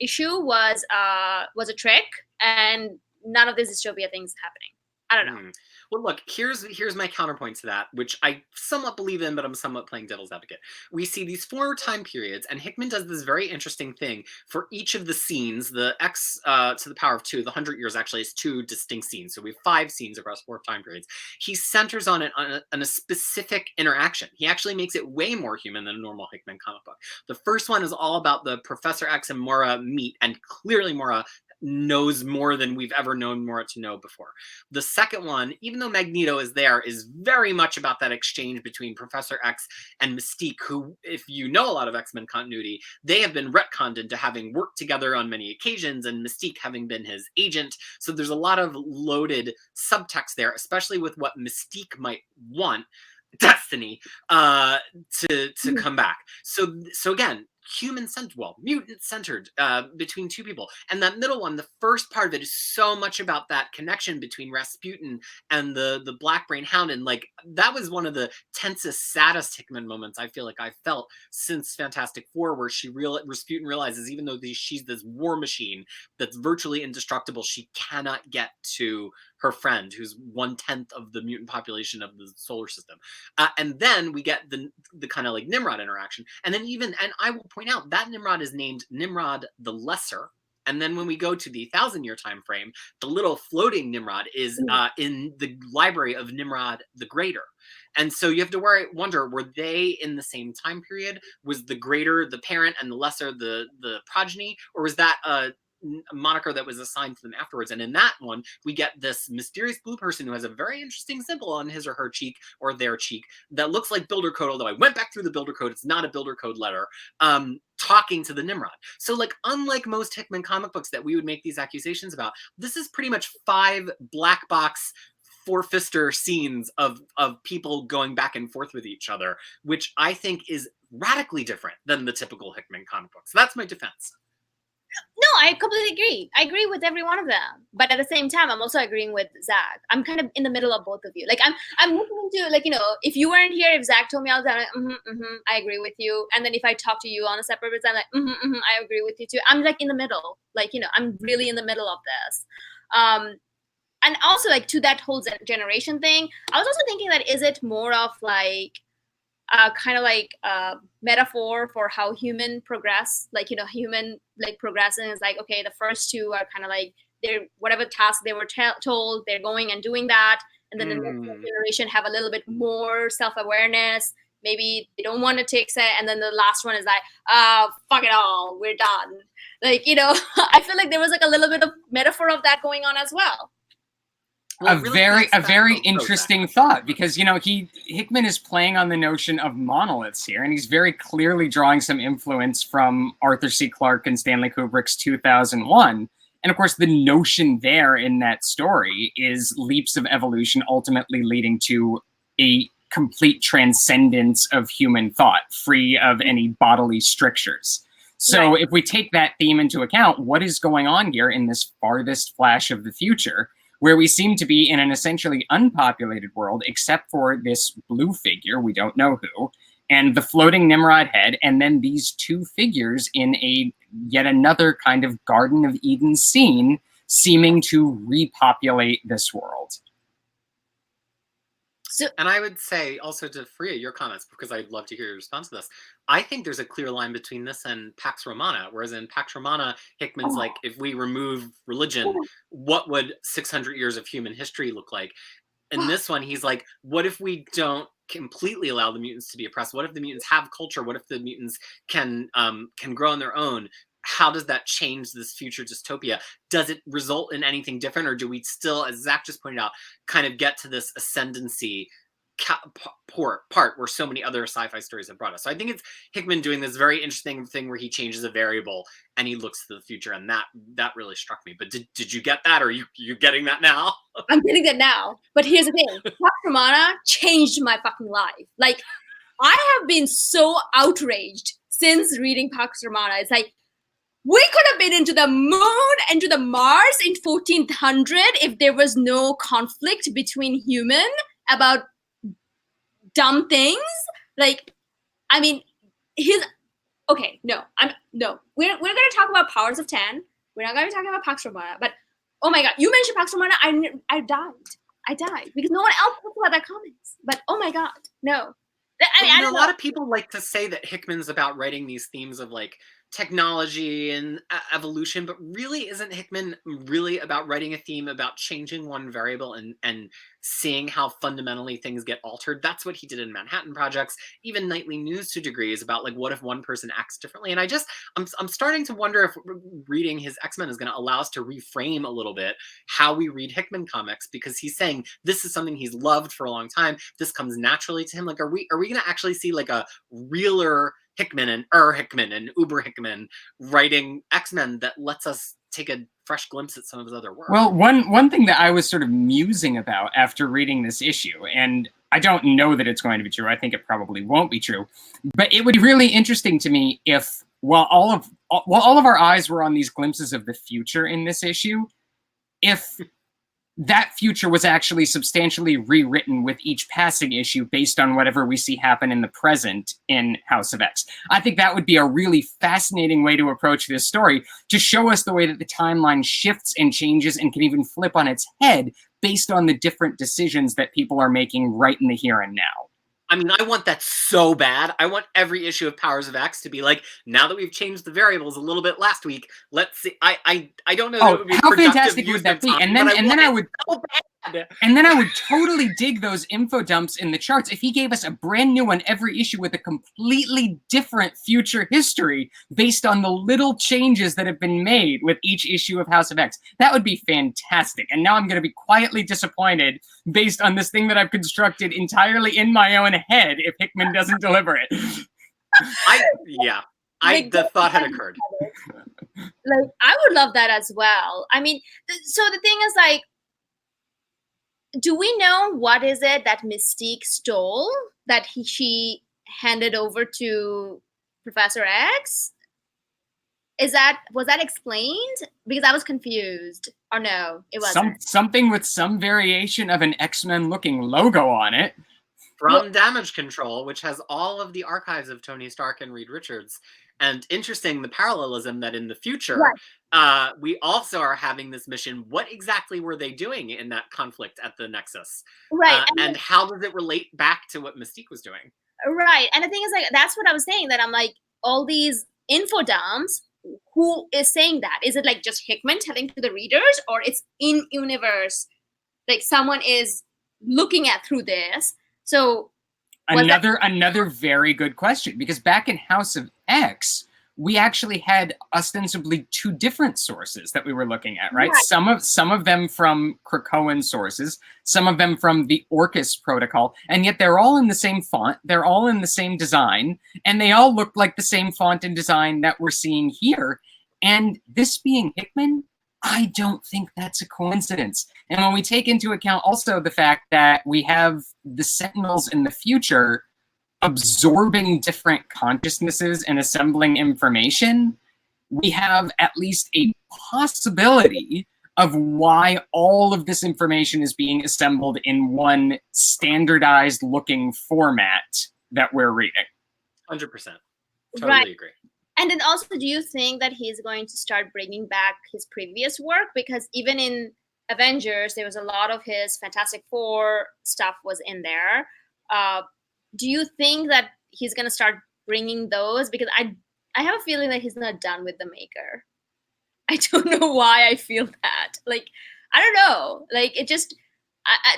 issue was a trick and none of this dystopia things happening. I don't know. Well, look, here's my counterpoint to that, which I somewhat believe in, but I'm somewhat playing devil's advocate. We see these 4 time periods, and Hickman does this very interesting thing for each of the scenes. The X to the power of 2, the 100 years actually is 2 distinct scenes, so we have 5 scenes across 4 time periods. He centers on it on a specific interaction. He actually makes it way more human than a normal Hickman comic book. The first one is all about the Professor X and Mora meet, and clearly Mora knows more than we've ever known Mora to know before. The second one, even though Magneto is there, is very much about that exchange between Professor X and Mystique, who, if you know a lot of X-Men continuity, they have been retconned into having worked together on many occasions, and Mystique having been his agent. So there's a lot of loaded subtext there, especially with what Mystique might want Destiny to come back. So again, human-centered, well, mutant-centered between 2 people. And that middle one, the first part of it is so much about that connection between Rasputin and the Black Brain Hound. And like, that was one of the tensest, saddest Hickman moments I feel like I felt since Fantastic Four, where Rasputin realizes even though she's this war machine that's virtually indestructible, she cannot get to her friend, who's 1/10 of the mutant population of the solar system. And then we get the kind of like Nimrod interaction. And then and I will point out that Nimrod is named Nimrod the Lesser. And then when we go to the 1,000-year time frame, the little floating Nimrod is in the library of Nimrod the Greater. And so you have to wonder, were they in the same time period? Was the Greater the parent and the Lesser the progeny? Or was that a moniker that was assigned to them afterwards? And in that one, we get this mysterious blue person who has a very interesting symbol on his or her cheek or their cheek that looks like Builder Code, although I went back through the Builder Code, it's not a Builder Code letter, talking to the Nimrod. So like, unlike most Hickman comic books that we would make these accusations about, this is pretty much 5 black box four-fister scenes of people going back and forth with each other, which I think is radically different than the typical Hickman comic book. So that's my defense. No, I completely agree. I agree with every one of them. But at the same time, I'm also agreeing with Zach. I'm kind of in the middle of both of you. Like, I'm looking into, like, you know, if you weren't here, if Zach told me all the time, like, I agree with you. And then if I talk to you on a separate basis, I'm like, I agree with you too. I'm like in the middle. Like, you know, I'm really in the middle of this. And also, like, to that whole generation thing, I was also thinking that, is it more of like, kind of like a metaphor for how human progress, like, you know, human like progressing is like, okay, the first 2 are kind of like, they're whatever task they were told, they're going and doing that. And then the next generation have a little bit more self-awareness. Maybe they don't want to take set. And then the last one is like, fuck it all, we're done. Like, you know, I feel like there was like a little bit of metaphor of that going on as well. Well, a very interesting thought, because, you know, Hickman is playing on the notion of monoliths here, and he's very clearly drawing some influence from Arthur C. Clarke and Stanley Kubrick's 2001. And of course, the notion there in that story is leaps of evolution ultimately leading to a complete transcendence of human thought, free of any bodily strictures. So if we take that theme into account, what is going on here in this farthest flash of the future, where we seem to be in an essentially unpopulated world, except for this blue figure, we don't know who, and the floating Nimrod head, and then these 2 figures in yet another kind of Garden of Eden scene, seeming to repopulate this world. So, and I would say also to Freya, your comments, because I'd love to hear your response to this. I think there's a clear line between this and Pax Romana, whereas in Pax Romana, Hickman's like, if we remove religion, what would 600 years of human history look like? In this one, he's like, what if we don't completely allow the mutants to be oppressed? What if the mutants have culture? What if the mutants can grow on their own? How does that change this future dystopia? Does it result in anything different, or do we still, as Zach just pointed out, kind of get to this ascendancy part where so many other sci-fi stories have brought us? So I think it's Hickman doing this very interesting thing where he changes a variable and he looks to the future, and that really struck me. But did you get that, or are you getting that now? I'm getting that now. But here's the thing: Pax Romana changed my fucking life. Like, I have been so outraged since reading Pax Romana. It's like, we could have been into the moon, into the Mars in 1400 if there was no conflict between human about dumb things. Like, I mean, no. We're gonna talk about Powers of 10. We're not gonna be talking about Pax Romana. But oh my god, you mentioned Pax Romana. I died. I died because no one else talked about that comics. But oh my god, no. I mean, a lot of people like to say that Hickman's about writing these themes of like technology and evolution, but really isn't Hickman really about writing a theme about changing one variable and seeing how fundamentally things get altered? That's what he did in Manhattan Projects. Even Nightly News to a degree is about like, what if one person acts differently? And I'm starting to wonder if reading his X-Men is going to allow us to reframe a little bit how we read Hickman comics, because he's saying this is something he's loved for a long time. This comes naturally to him. Like, are we going to actually see like a realer Hickman and Uber Hickman writing X-Men that lets us take a fresh glimpse at some of his other work? Well, one thing that I was sort of musing about after reading this issue, and I don't know that it's going to be true, I think it probably won't be true, but it would be really interesting to me if, while all of our eyes were on these glimpses of the future in this issue, if that future was actually substantially rewritten with each passing issue based on whatever we see happen in the present in House of X. I think that would be a really fascinating way to approach this story, to show us the way that the timeline shifts and changes and can even flip on its head based on the different decisions that people are making right in the here and now. I mean, I want that so bad. I want every issue of Powers of X to be like, now that we've changed the variables a little bit last week, let's see. I don't know. Oh, that would be how fantastic would that be? And then I would so bad. And then I would totally dig those info dumps in the charts if he gave us a brand new one every issue with a completely different future history based on the little changes that have been made with each issue of House of X. That would be fantastic. And now I'm going to be quietly disappointed based on this thing that I've constructed entirely in my own head if Hickman doesn't deliver it. The thought had occurred. Like, I would love that as well. I mean, so the thing is, like, do we know what is it that Mystique stole that she handed over to Professor X? Was that explained? Because I was confused. Or no, it wasn't. Something with some variation of an X-Men looking logo on it. From Damage Control, which has all of the archives of Tony Stark and Reed Richards. And interesting, the parallelism that in the future, we also are having this mission. What exactly were they doing in that conflict at the Nexus? Right. And how does it relate back to what Mystique was doing? Right. And the thing is, like, that's what I was saying, that I'm like, all these info dumps, who is saying that? Is it like just Hickman telling to the readers, or it's in universe, like someone is looking at through this? So another very good question, because back in House of X, we actually had ostensibly two different sources that we were looking at, right? Some of them from Krakoan sources, some of them from the Orcus protocol, and yet they're all in the same font, they're all in the same design, and they all look like the same font and design that we're seeing here. And this being Hickman, I don't think that's a coincidence. And when we take into account also the fact that we have the Sentinels in the future absorbing different consciousnesses and assembling information, we have at least a possibility of why all of this information is being assembled in one standardized looking format that we're reading. 100%. Totally agree. And then also, do you think that he's going to start bringing back his previous work? Because even in Avengers, there was a lot of his Fantastic Four stuff was in there. Do you think that he's going to start bringing those? Because I have a feeling that he's not done with the Maker. I don't know why I feel that. Like, I don't know. Like, it just,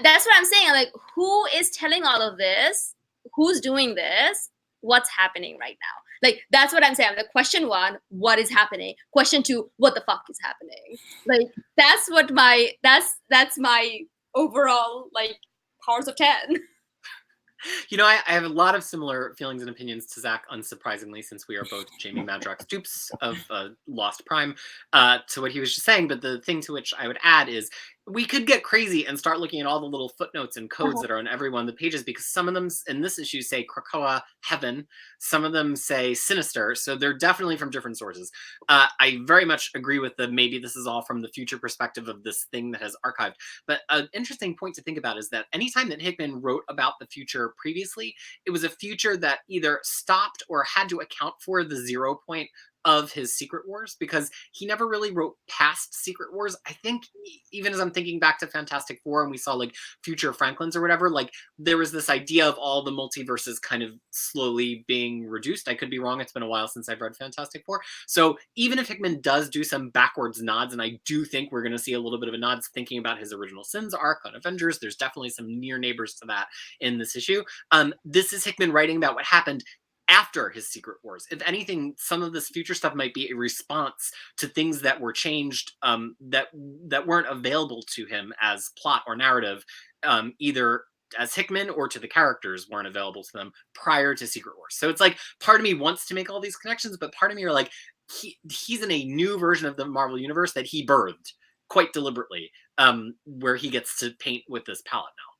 that's what I'm saying. I'm like, who is telling all of this? Who's doing this? What's happening right now? Like, that's what I'm saying. Like, question one, what is happening? Question two, what the fuck is happening? Like, that's my overall, like, powers of 10. You know, I have a lot of similar feelings and opinions to Zach, unsurprisingly, since we are both Jamie Madrox dupes of Lost Prime, to what he was just saying. But the thing to which I would add is we could get crazy and start looking at all the little footnotes and codes that are on every one of the pages, because some of them in this issue say Krakoa Heaven, some of them say Sinister, so they're definitely from different sources. I very much agree with maybe this is all from the future perspective of this thing that has archived. But an interesting point to think about is that anytime that Hickman wrote about the future previously, it was a future that either stopped or had to account for the 0 point of his Secret Wars, because he never really wrote past Secret Wars. I think even as I'm thinking back to Fantastic Four and we saw like Future Franklins or whatever, like there was this idea of all the multiverses kind of slowly being reduced. I could be wrong. It's been a while since I've read Fantastic Four. So even if Hickman does do some backwards nods, and I do think we're going to see a little bit of a nods thinking about his original Sins arc on Avengers, there's definitely some near neighbors to that in this issue. This is Hickman writing about what happened after his Secret Wars. If anything, some of this future stuff might be a response to things that were changed, that weren't available to him as plot or narrative, either as Hickman or to the characters weren't available to them prior to Secret Wars. So it's like part of me wants to make all these connections, but part of me are like, he's in a new version of the Marvel Universe that he birthed quite deliberately, where he gets to paint with this palette now.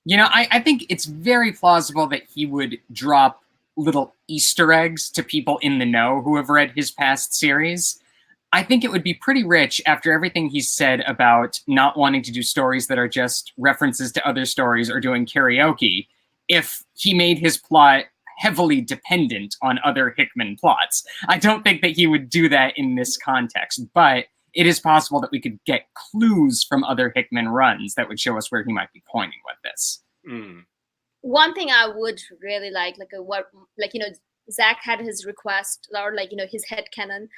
You know, I think it's very plausible that he would drop little Easter eggs to people in the know who have read his past series. I think it would be pretty rich after everything he's said about not wanting to do stories that are just references to other stories or doing karaoke, if he made his plot heavily dependent on other Hickman plots. I don't think that he would do that in this context, but it is possible that we could get clues from other Hickman runs that would show us where he might be pointing with this. One thing I would really like Zach had his request, or his headcanon.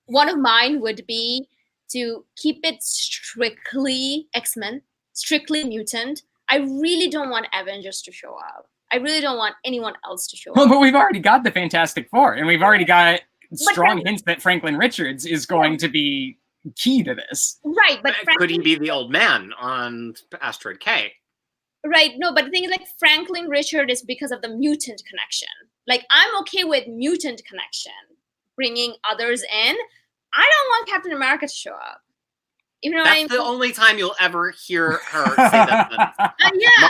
One of mine would be to keep it strictly X-Men, strictly mutant. I really don't want Avengers to show up. I really don't want anyone else to show up. But we've already got the Fantastic Four, and we've already got strong hints that Franklin Richards is going to be key to this. Right, but could he be the old man on Asteroid K? Right, no, but the thing is, like, Franklin Richard is because of the mutant connection. Like, I'm okay with mutant connection, bringing others in. I don't want Captain America to show up. Even though That's the only time you'll ever hear her say that. Yeah,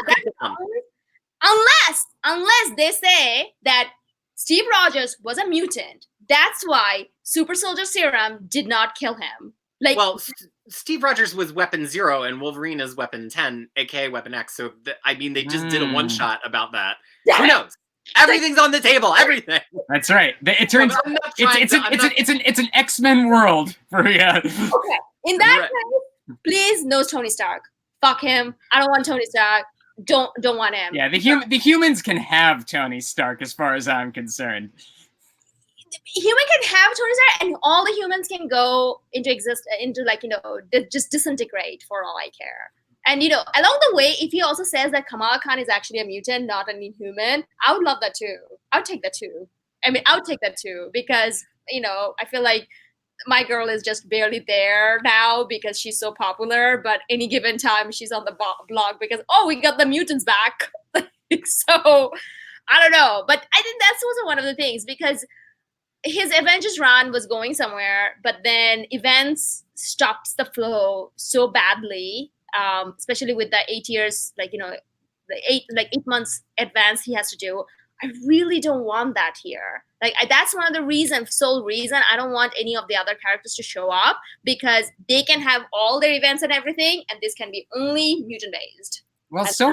unless they say that Steve Rogers was a mutant. That's why Super Soldier Serum did not kill him. Like, well, Steve Rogers was Weapon 0 and Wolverine is Weapon 10, aka Weapon X. So they just did a one shot about that. Who knows? Everything's on the table. Everything. That's right. It turns it's an X-Men world for you. Okay. In that case, please no Tony Stark. Fuck him. I don't want Tony Stark. Don't want him. Yeah, the humans can have Tony Stark as far as I'm concerned. Human can have Tony Stark, and all the humans can go into just disintegrate for all I care. And along the way, if he also says that Kamala Khan is actually a mutant, not an Inhuman, I would love that too. I would take that too. Because I feel like my girl is just barely there now because she's so popular. But any given time, she's on the blog because we got the mutants back. So I don't know, but I think that's also one of the things, because his Avengers run was going somewhere, but then events stops the flow so badly, especially with the 8 years, the 8 months advance he has to do. I really don't want that here. That's one of the sole reason I don't want any of the other characters to show up, because they can have all their events and everything, and this can be only mutant based. Well, so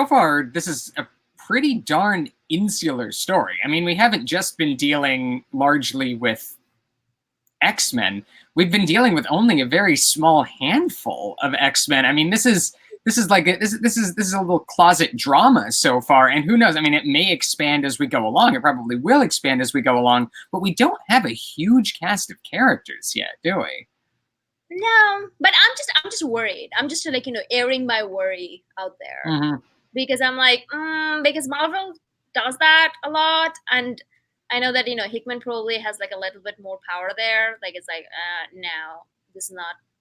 far, this is a pretty darn insular story. I mean, we haven't just been dealing largely with X-Men. We've been dealing with only a very small handful of X-Men. I mean, this is a little closet drama so far, and who knows? I mean, it may expand as we go along. It probably will expand as we go along, but we don't have a huge cast of characters yet, do we? No, but I'm just worried. I'm just airing my worry out there. Mm-hmm. Because I'm like, because Marvel does that a lot, and I know that Hickman probably has a little bit more power there. No, this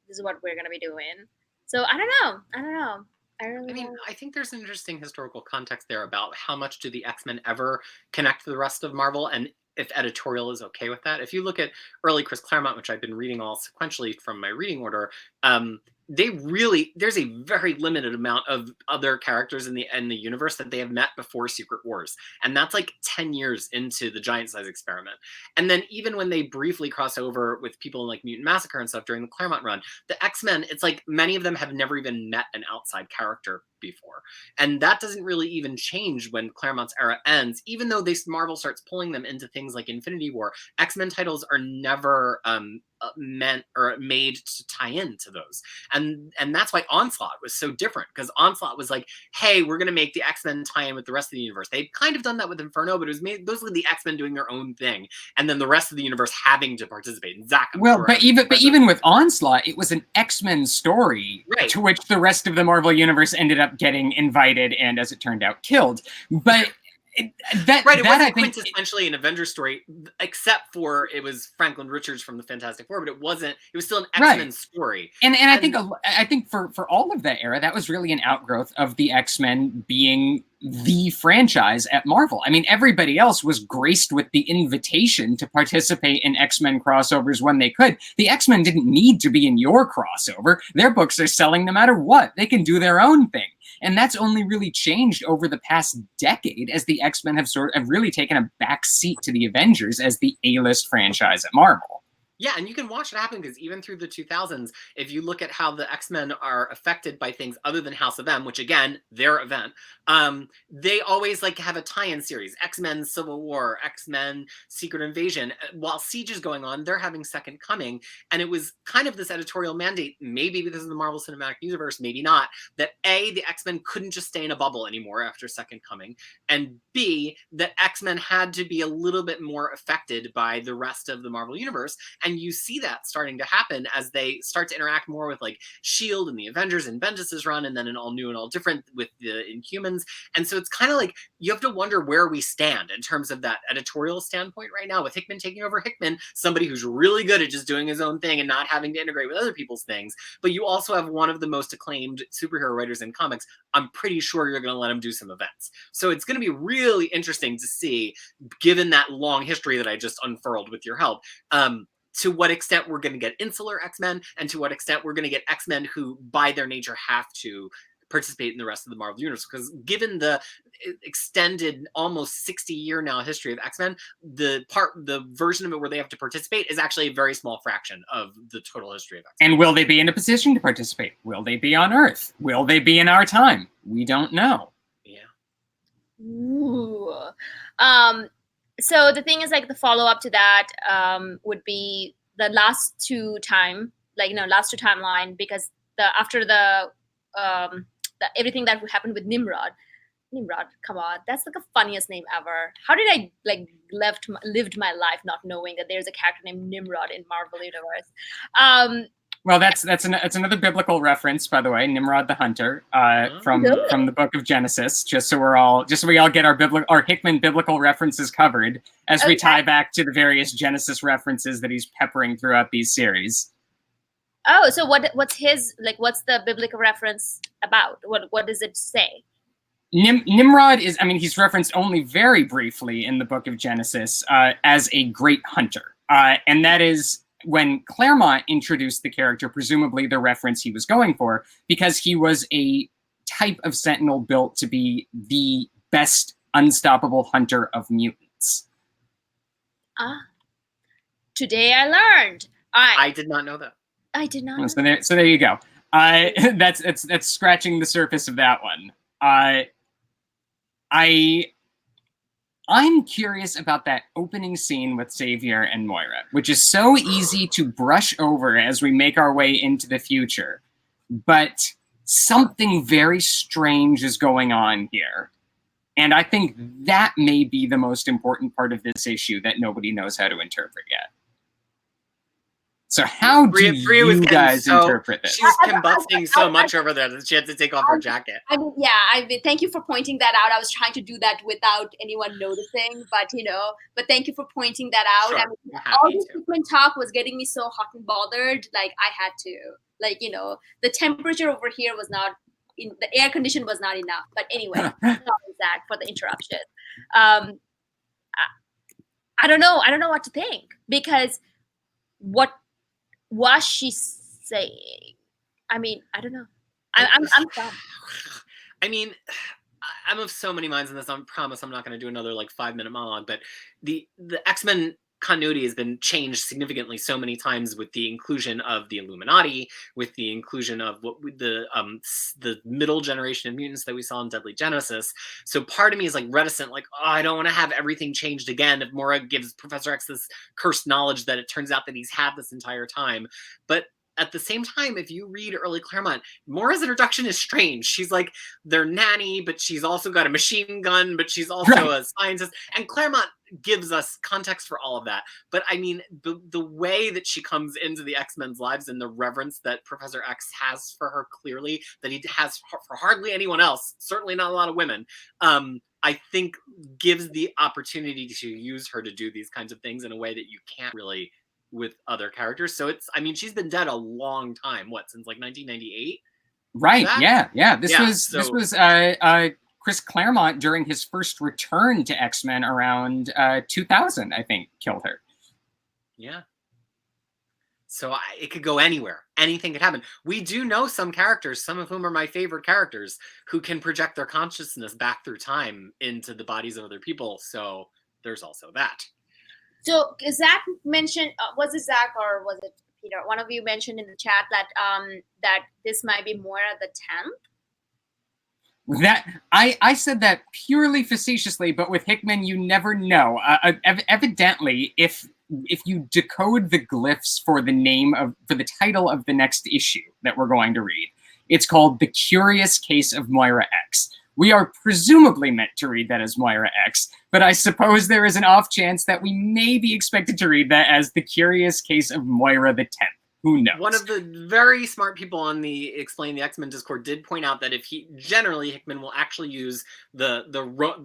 is what we're gonna be doing. So I don't know. I think there's an interesting historical context there about how much do the X-Men ever connect to the rest of Marvel, and if editorial is okay with that. If you look at early Chris Claremont, which I've been reading all sequentially from my reading order, there's a very limited amount of other characters in the universe that they have met before Secret Wars, and that's like 10 years into the Giant Size Experiment. And then even when they briefly cross over with people in like Mutant Massacre and stuff during the Claremont run, the X-Men, it's like many of them have never even met an outside character before, and that doesn't really even change when Claremont's era ends. Even though Marvel starts pulling them into things like Infinity War, X-Men titles are never meant or made to tie into those, and that's why Onslaught was so different, because Onslaught was like, hey, we're going to make the X-Men tie in with the rest of the universe. They'd kind of done that with Inferno, but it was basically the X-Men doing their own thing, and then the rest of the universe having to participate. And Zach, but even with Onslaught, it was an X-Men story, right, to which the rest of the Marvel universe ended up getting invited and, as it turned out, killed. But it wasn't quintessentially an Avengers story, except for it was Franklin Richards from the Fantastic Four, but it was still an X-Men story. And I think for all of that era, that was really an outgrowth of the X-Men being the franchise at Marvel. I mean, everybody else was graced with the invitation to participate in X-Men crossovers when they could. The X-Men didn't need to be in your crossover. Their books are selling no matter what. They can do their own thing. And that's only really changed over the past decade as the X-Men have really taken a back seat to the Avengers as the A-list franchise at Marvel. Yeah, and you can watch it happen, because even through the 2000s, if you look at how the X-Men are affected by things other than House of M, which again, their event, they always like have a tie-in series. X-Men Civil War, X-Men Secret Invasion. While Siege is going on, they're having Second Coming, and it was kind of this editorial mandate, maybe because of the Marvel Cinematic Universe, maybe not, that A, the X-Men couldn't just stay in a bubble anymore after Second Coming, and B, that X-Men had to be a little bit more affected by the rest of the Marvel Universe. And you see that starting to happen as they start to interact more with like S.H.I.E.L.D. and the Avengers and Bendis's run, and then an all new and all different with the Inhumans. And so it's kind of like you have to wonder where we stand in terms of that editorial standpoint right now, with Hickman taking over. Hickman, somebody who's really good at just doing his own thing and not having to integrate with other people's things. But you also have one of the most acclaimed superhero writers in comics. I'm pretty sure you're going to let him do some events. So it's going to be really interesting to see, given that long history that I just unfurled with your help, to what extent we're going to get insular X-Men, and to what extent we're going to get X-Men who, by their nature, have to participate in the rest of the Marvel Universe. Because given the extended, almost 60-year now history of X-Men, the version of it where they have to participate is actually a very small fraction of the total history of X-Men. And will they be in a position to participate? Will they be on Earth? Will they be in our time? We don't know. Yeah. Ooh. So the thing is, like, the follow-up to that would be the last two timeline, because after the everything that happened with Nimrod, come on, that's like the funniest name ever. How did I lived my life not knowing that there's a character named Nimrod in Marvel Universe? Well, that's another biblical reference, by the way. Nimrod the Hunter, from the Book of Genesis. Just so we all get our Hickman biblical references covered as we tie back to the various Genesis references that he's peppering throughout these series. Oh, so what's the biblical reference about? What does it say? Nimrod is, he's referenced only very briefly in the Book of Genesis as a great hunter, and that is when Claremont introduced the character, presumably the reference he was going for, because he was a type of Sentinel built to be the best unstoppable hunter of mutants. Today I learned. I did not know that. I did not know so there you go. That's scratching the surface of that one. I'm curious about that opening scene with Xavier and Moira, which is so easy to brush over as we make our way into the future. But something very strange is going on here. And I think that may be the most important part of this issue that nobody knows how to interpret yet. So how do you guys interpret this? She's combusting so much over there that she had to take off her jacket. Thank you for pointing that out. I was trying to do that without anyone noticing, but thank you for pointing that out. Sure. All this Hickman talk was getting me so hot and bothered. Like, I had to, the temperature over here was not, the air condition was not enough. But anyway, sorry, Zach, for the interruption. I don't know what to think, because what was she saying? I mean, I don't know. I'm stumped. I mean, I'm of so many minds on this. I promise I'm not going to do another like 5-minute monologue, but the X-Men continuity has been changed significantly so many times with the inclusion of the Illuminati, with the inclusion of the middle generation of mutants that we saw in Deadly Genesis. So part of me is like reticent, like, oh, I don't want to have everything changed again if Moira gives Professor X this cursed knowledge that it turns out that he's had this entire time. But at the same time, if you read early Claremont, Moira's introduction is strange. She's like their nanny, but she's also got a machine gun, but she's also a scientist. And Claremont gives us context for all of that. But I mean, the way that she comes into the X-Men's lives and the reverence that Professor X has for her, clearly, that he has for hardly anyone else, certainly not a lot of women, I think gives the opportunity to use her to do these kinds of things in a way that you can't really with other characters. So it's, I mean, she's been dead a long time. What, since like 1998? Right. Yeah. This was Chris Claremont during his first return to X-Men around 2000, I think, killed her. Yeah. So it could go anywhere. Anything could happen. We do know some characters, some of whom are my favorite characters, who can project their consciousness back through time into the bodies of other people. So there's also that. So Zach mentioned, was it Zach or was it Peter? One of you mentioned in the chat that that this might be Moira the 10th. That I said that purely facetiously, but with Hickman, you never know. Evidently, if you decode the glyphs for the title of the next issue that we're going to read, it's called The Curious Case of Moira X. We are presumably meant to read that as Moira X, but I suppose there is an off chance that we may be expected to read that as The Curious Case of Moira the 10th. Who knows? One of the very smart people on the Explain the X-Men Discord did point out that if generally Hickman will actually use the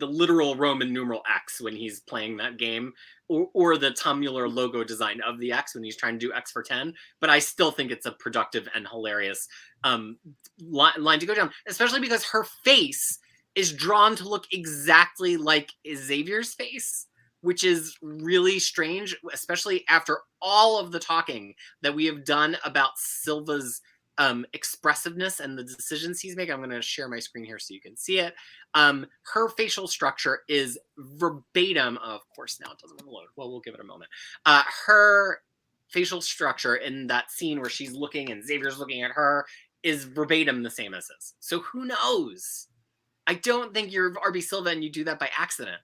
literal Roman numeral X when he's playing that game, or the Tom Mueller logo design of the X when he's trying to do X for 10. But I still think it's a productive and hilarious line to go down, especially because her face is drawn to look exactly like Xavier's face, which is really strange, especially after all of the talking that we have done about Silva's expressiveness and the decisions he's making. I'm going to share my screen here so you can see it. Her facial structure is verbatim. Of course, now it doesn't want to load. Well, we'll give it a moment. Her facial structure in that scene where she's looking and Xavier's looking at her is verbatim the same as his. So who knows? I don't think you're RB Silva and you do that by accident.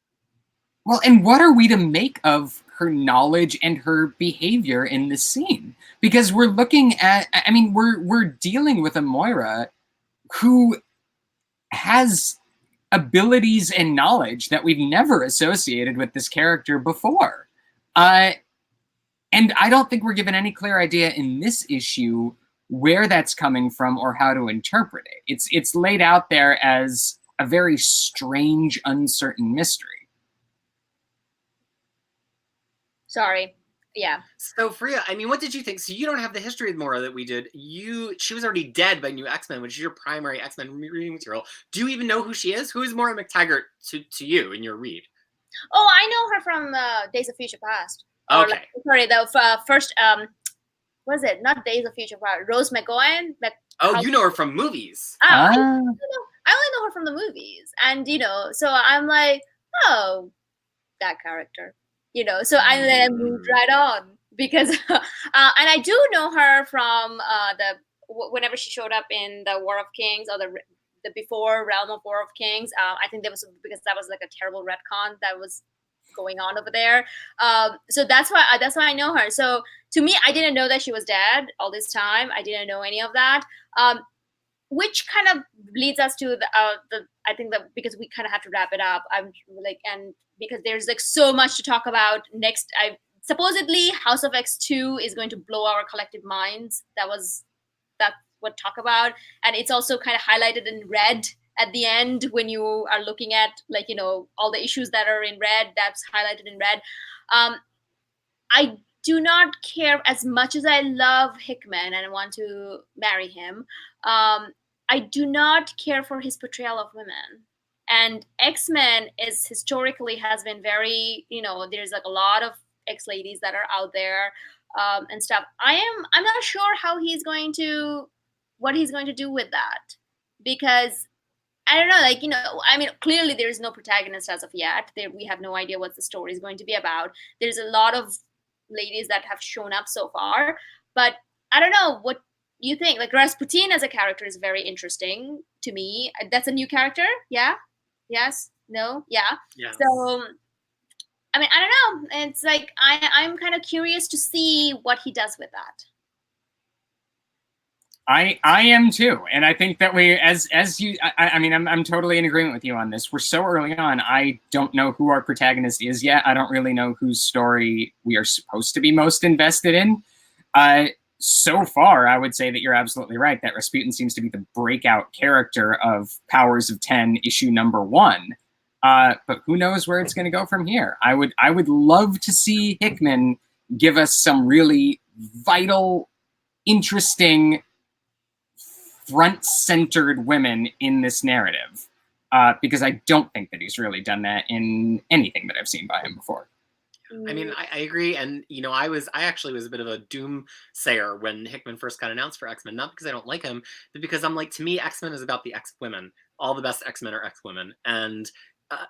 Well, and what are we to make of her knowledge and her behavior in this scene? Because we're looking at, I mean, we're dealing with a Moira who has abilities and knowledge that we've never associated with this character before. And I don't think we're given any clear idea in this issue where that's coming from or how to interpret it. It's laid out there as a very strange, uncertain mystery. Sorry. Yeah. So Freya, I mean, what did you think? So you don't have the history of Moira that we did. She was already dead by New X-Men, which is your primary X-Men reading material. Do you even know who she is? Who is Moira McTaggart to you in your read? Oh, I know her from Days of Future Past. Okay. Sorry, the first what is it? Not Days of Future Past. Rose McGowan. Oh, you know her from movies. I only know her from the movies, and so I'm like, oh, that character. So and then I moved right on because, and I do know her from whenever she showed up in the War of Kings or the before Realm of War of Kings. I think that was because that was like a terrible retcon that was going on over there. So that's why I know her. So to me, I didn't know that she was dead all this time. I didn't know any of that. Which kind of leads us to I think that because we kind of have to wrap it up. I'm like, and because there's like so much to talk about next. Supposedly House of X2 is going to blow our collective minds. That's what talk about, and it's also kind of highlighted in red at the end when you are looking at all the issues that are in red. That's highlighted in red. I do not care as much as I love Hickman and I want to marry him. I do not care for his portrayal of women. And X-Men is historically has been very, there's like a lot of X-ladies that are out there and stuff. I'm not sure how he's going to what he's going to do with that, because I don't know, like, you know, I mean, clearly there is no protagonist as of yet. We have no idea what the story is going to be about. There's a lot of ladies that have shown up so far, but I don't know what you think. Like, Rasputin as a character is very interesting to me. That's a new character, yeah? Yes? No? Yeah? Yes. So, I mean, I don't know. It's like, I'm kind of curious to see what he does with that. I am too, and I think that we, as you, I mean, I'm totally in agreement with you on this. We're so early on. I don't know who our protagonist is yet. I don't really know whose story we are supposed to be most invested in. So far, I would say that you're absolutely right. That Rasputin seems to be the breakout character of Powers of 10 issue number 1. But who knows where it's going to go from here? I would love to see Hickman give us some really vital, interesting, front-centered women in this narrative, because I don't think that he's really done that in anything that I've seen by him before. I mean, I agree, and you know, I actually was a bit of a doomsayer when Hickman first got announced for X-Men, not because I don't like him, but because I'm like, to me, X-Men is about the X-women. All the best X-Men are X-women, and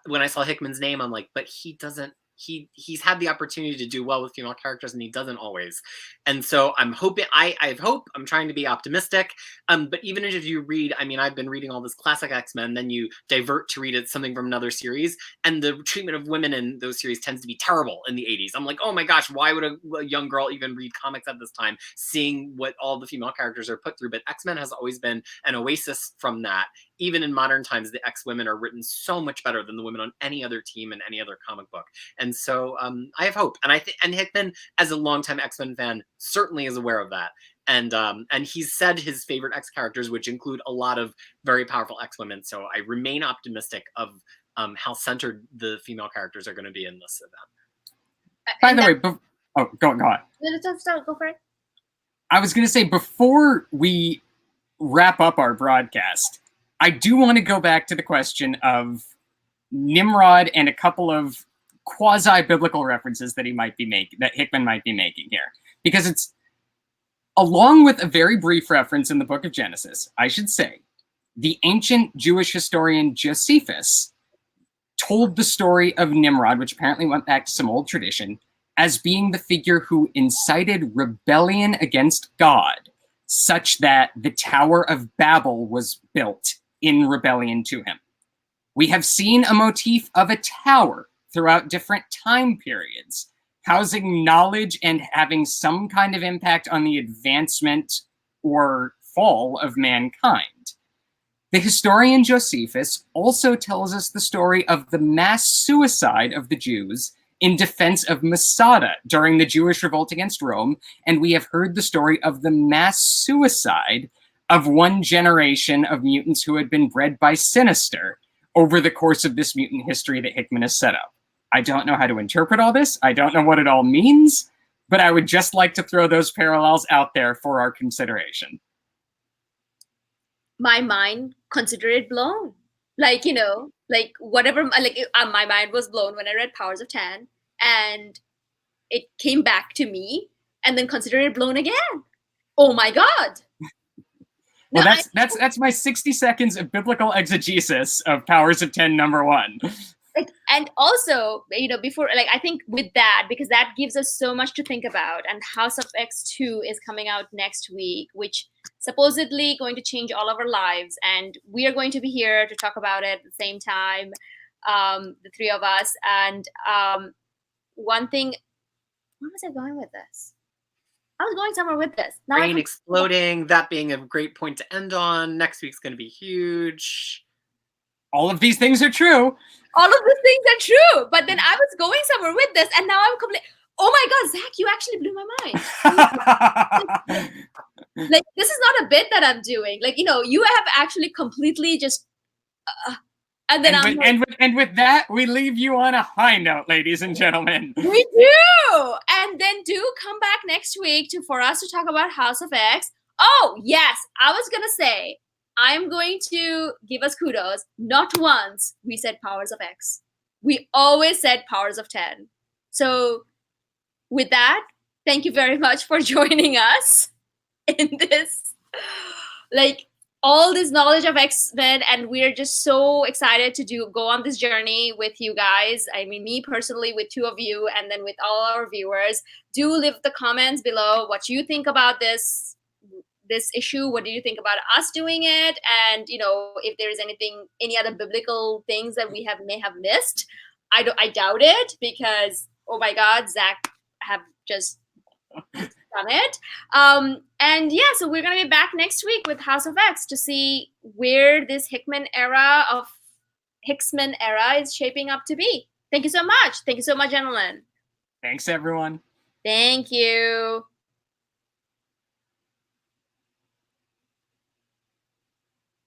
when I saw Hickman's name, I'm like, but he doesn't. He's had the opportunity to do well with female characters, and he doesn't always. And so I'm hoping, I have hope. I'm trying to be optimistic. But even if you read, I mean, I've been reading all this classic X-Men, then you divert to read something from another series, and the treatment of women in those series tends to be terrible in the 80s. I'm like, oh my gosh, why would a young girl even read comics at this time, seeing what all the female characters are put through? But X-Men has always been an oasis from that. Even in modern times, the X-women are written so much better than the women on any other team in any other comic book. And so I have hope. And and Hickman, as a longtime X-Men fan, certainly is aware of that. And he's said his favorite X characters, which include a lot of very powerful X-women. So I remain optimistic of how centered the female characters are going to be in this event. By the way, go on. Go for it. I was going to say, before we wrap up our broadcast, I do want to go back to the question of Nimrod and a couple of quasi-biblical references that that Hickman might be making here. Because it's, along with a very brief reference in the book of Genesis, I should say, the ancient Jewish historian Josephus told the story of Nimrod, which apparently went back to some old tradition, as being the figure who incited rebellion against God, such that the Tower of Babel was built in rebellion to him. We have seen a motif of a tower throughout different time periods, housing knowledge and having some kind of impact on the advancement or fall of mankind. The historian Josephus also tells us the story of the mass suicide of the Jews in defense of Masada during the Jewish revolt against Rome, and we have heard the story of the mass suicide of one generation of mutants who had been bred by Sinister over the course of this mutant history that Hickman has set up. I don't know how to interpret all this. I don't know what it all means, but I would just like to throw those parallels out there for our consideration. My mind considered it blown. Like, you know, like whatever, like my mind was blown when I read Powers of 10, and it came back to me, and then considered it blown again. Oh my God. Well, that's my 60 seconds of biblical exegesis of Powers of 10 number 1. Like, and also, you know, before, like, I think with that, because that gives us so much to think about, and House of X2 is coming out next week, which supposedly going to change all of our lives, and we are going to be here to talk about it at the same time, the three of us. And one thing, where was I going with this? I was going somewhere with this. Now Brain exploding, that being a great point to end on. Next week's going to be huge. All of these things are true. All of these things are true. But then I was going somewhere with this, and now I'm completely, oh my God, Zach, you actually blew my mind. Like, this is not a bit that I'm doing. Like, you know, you have actually completely just, and then and with that, we leave you on a high note, ladies and gentlemen. We do. And then do come back next week for us to talk about House of X. Oh, yes. I was going to say, I'm going to give us kudos. Not once we said Powers of X. We always said Powers of 10. So with that, thank you very much for joining us in this like all this knowledge of X-Men, and we're just so excited to go on this journey with you guys. I mean, me personally, with two of you, and then with all our viewers. Do leave the comments below what you think about this issue. What do you think about us doing it? And if there is any other biblical things that we may have missed. I doubt it, because oh my God, Zach have just done it. And yeah, so we're gonna be back next week with House of X to see where this Hickman era of HiX-Men era is shaping up to be. Thank you so much. Thank you so much, gentlemen. Thanks, everyone. Thank you.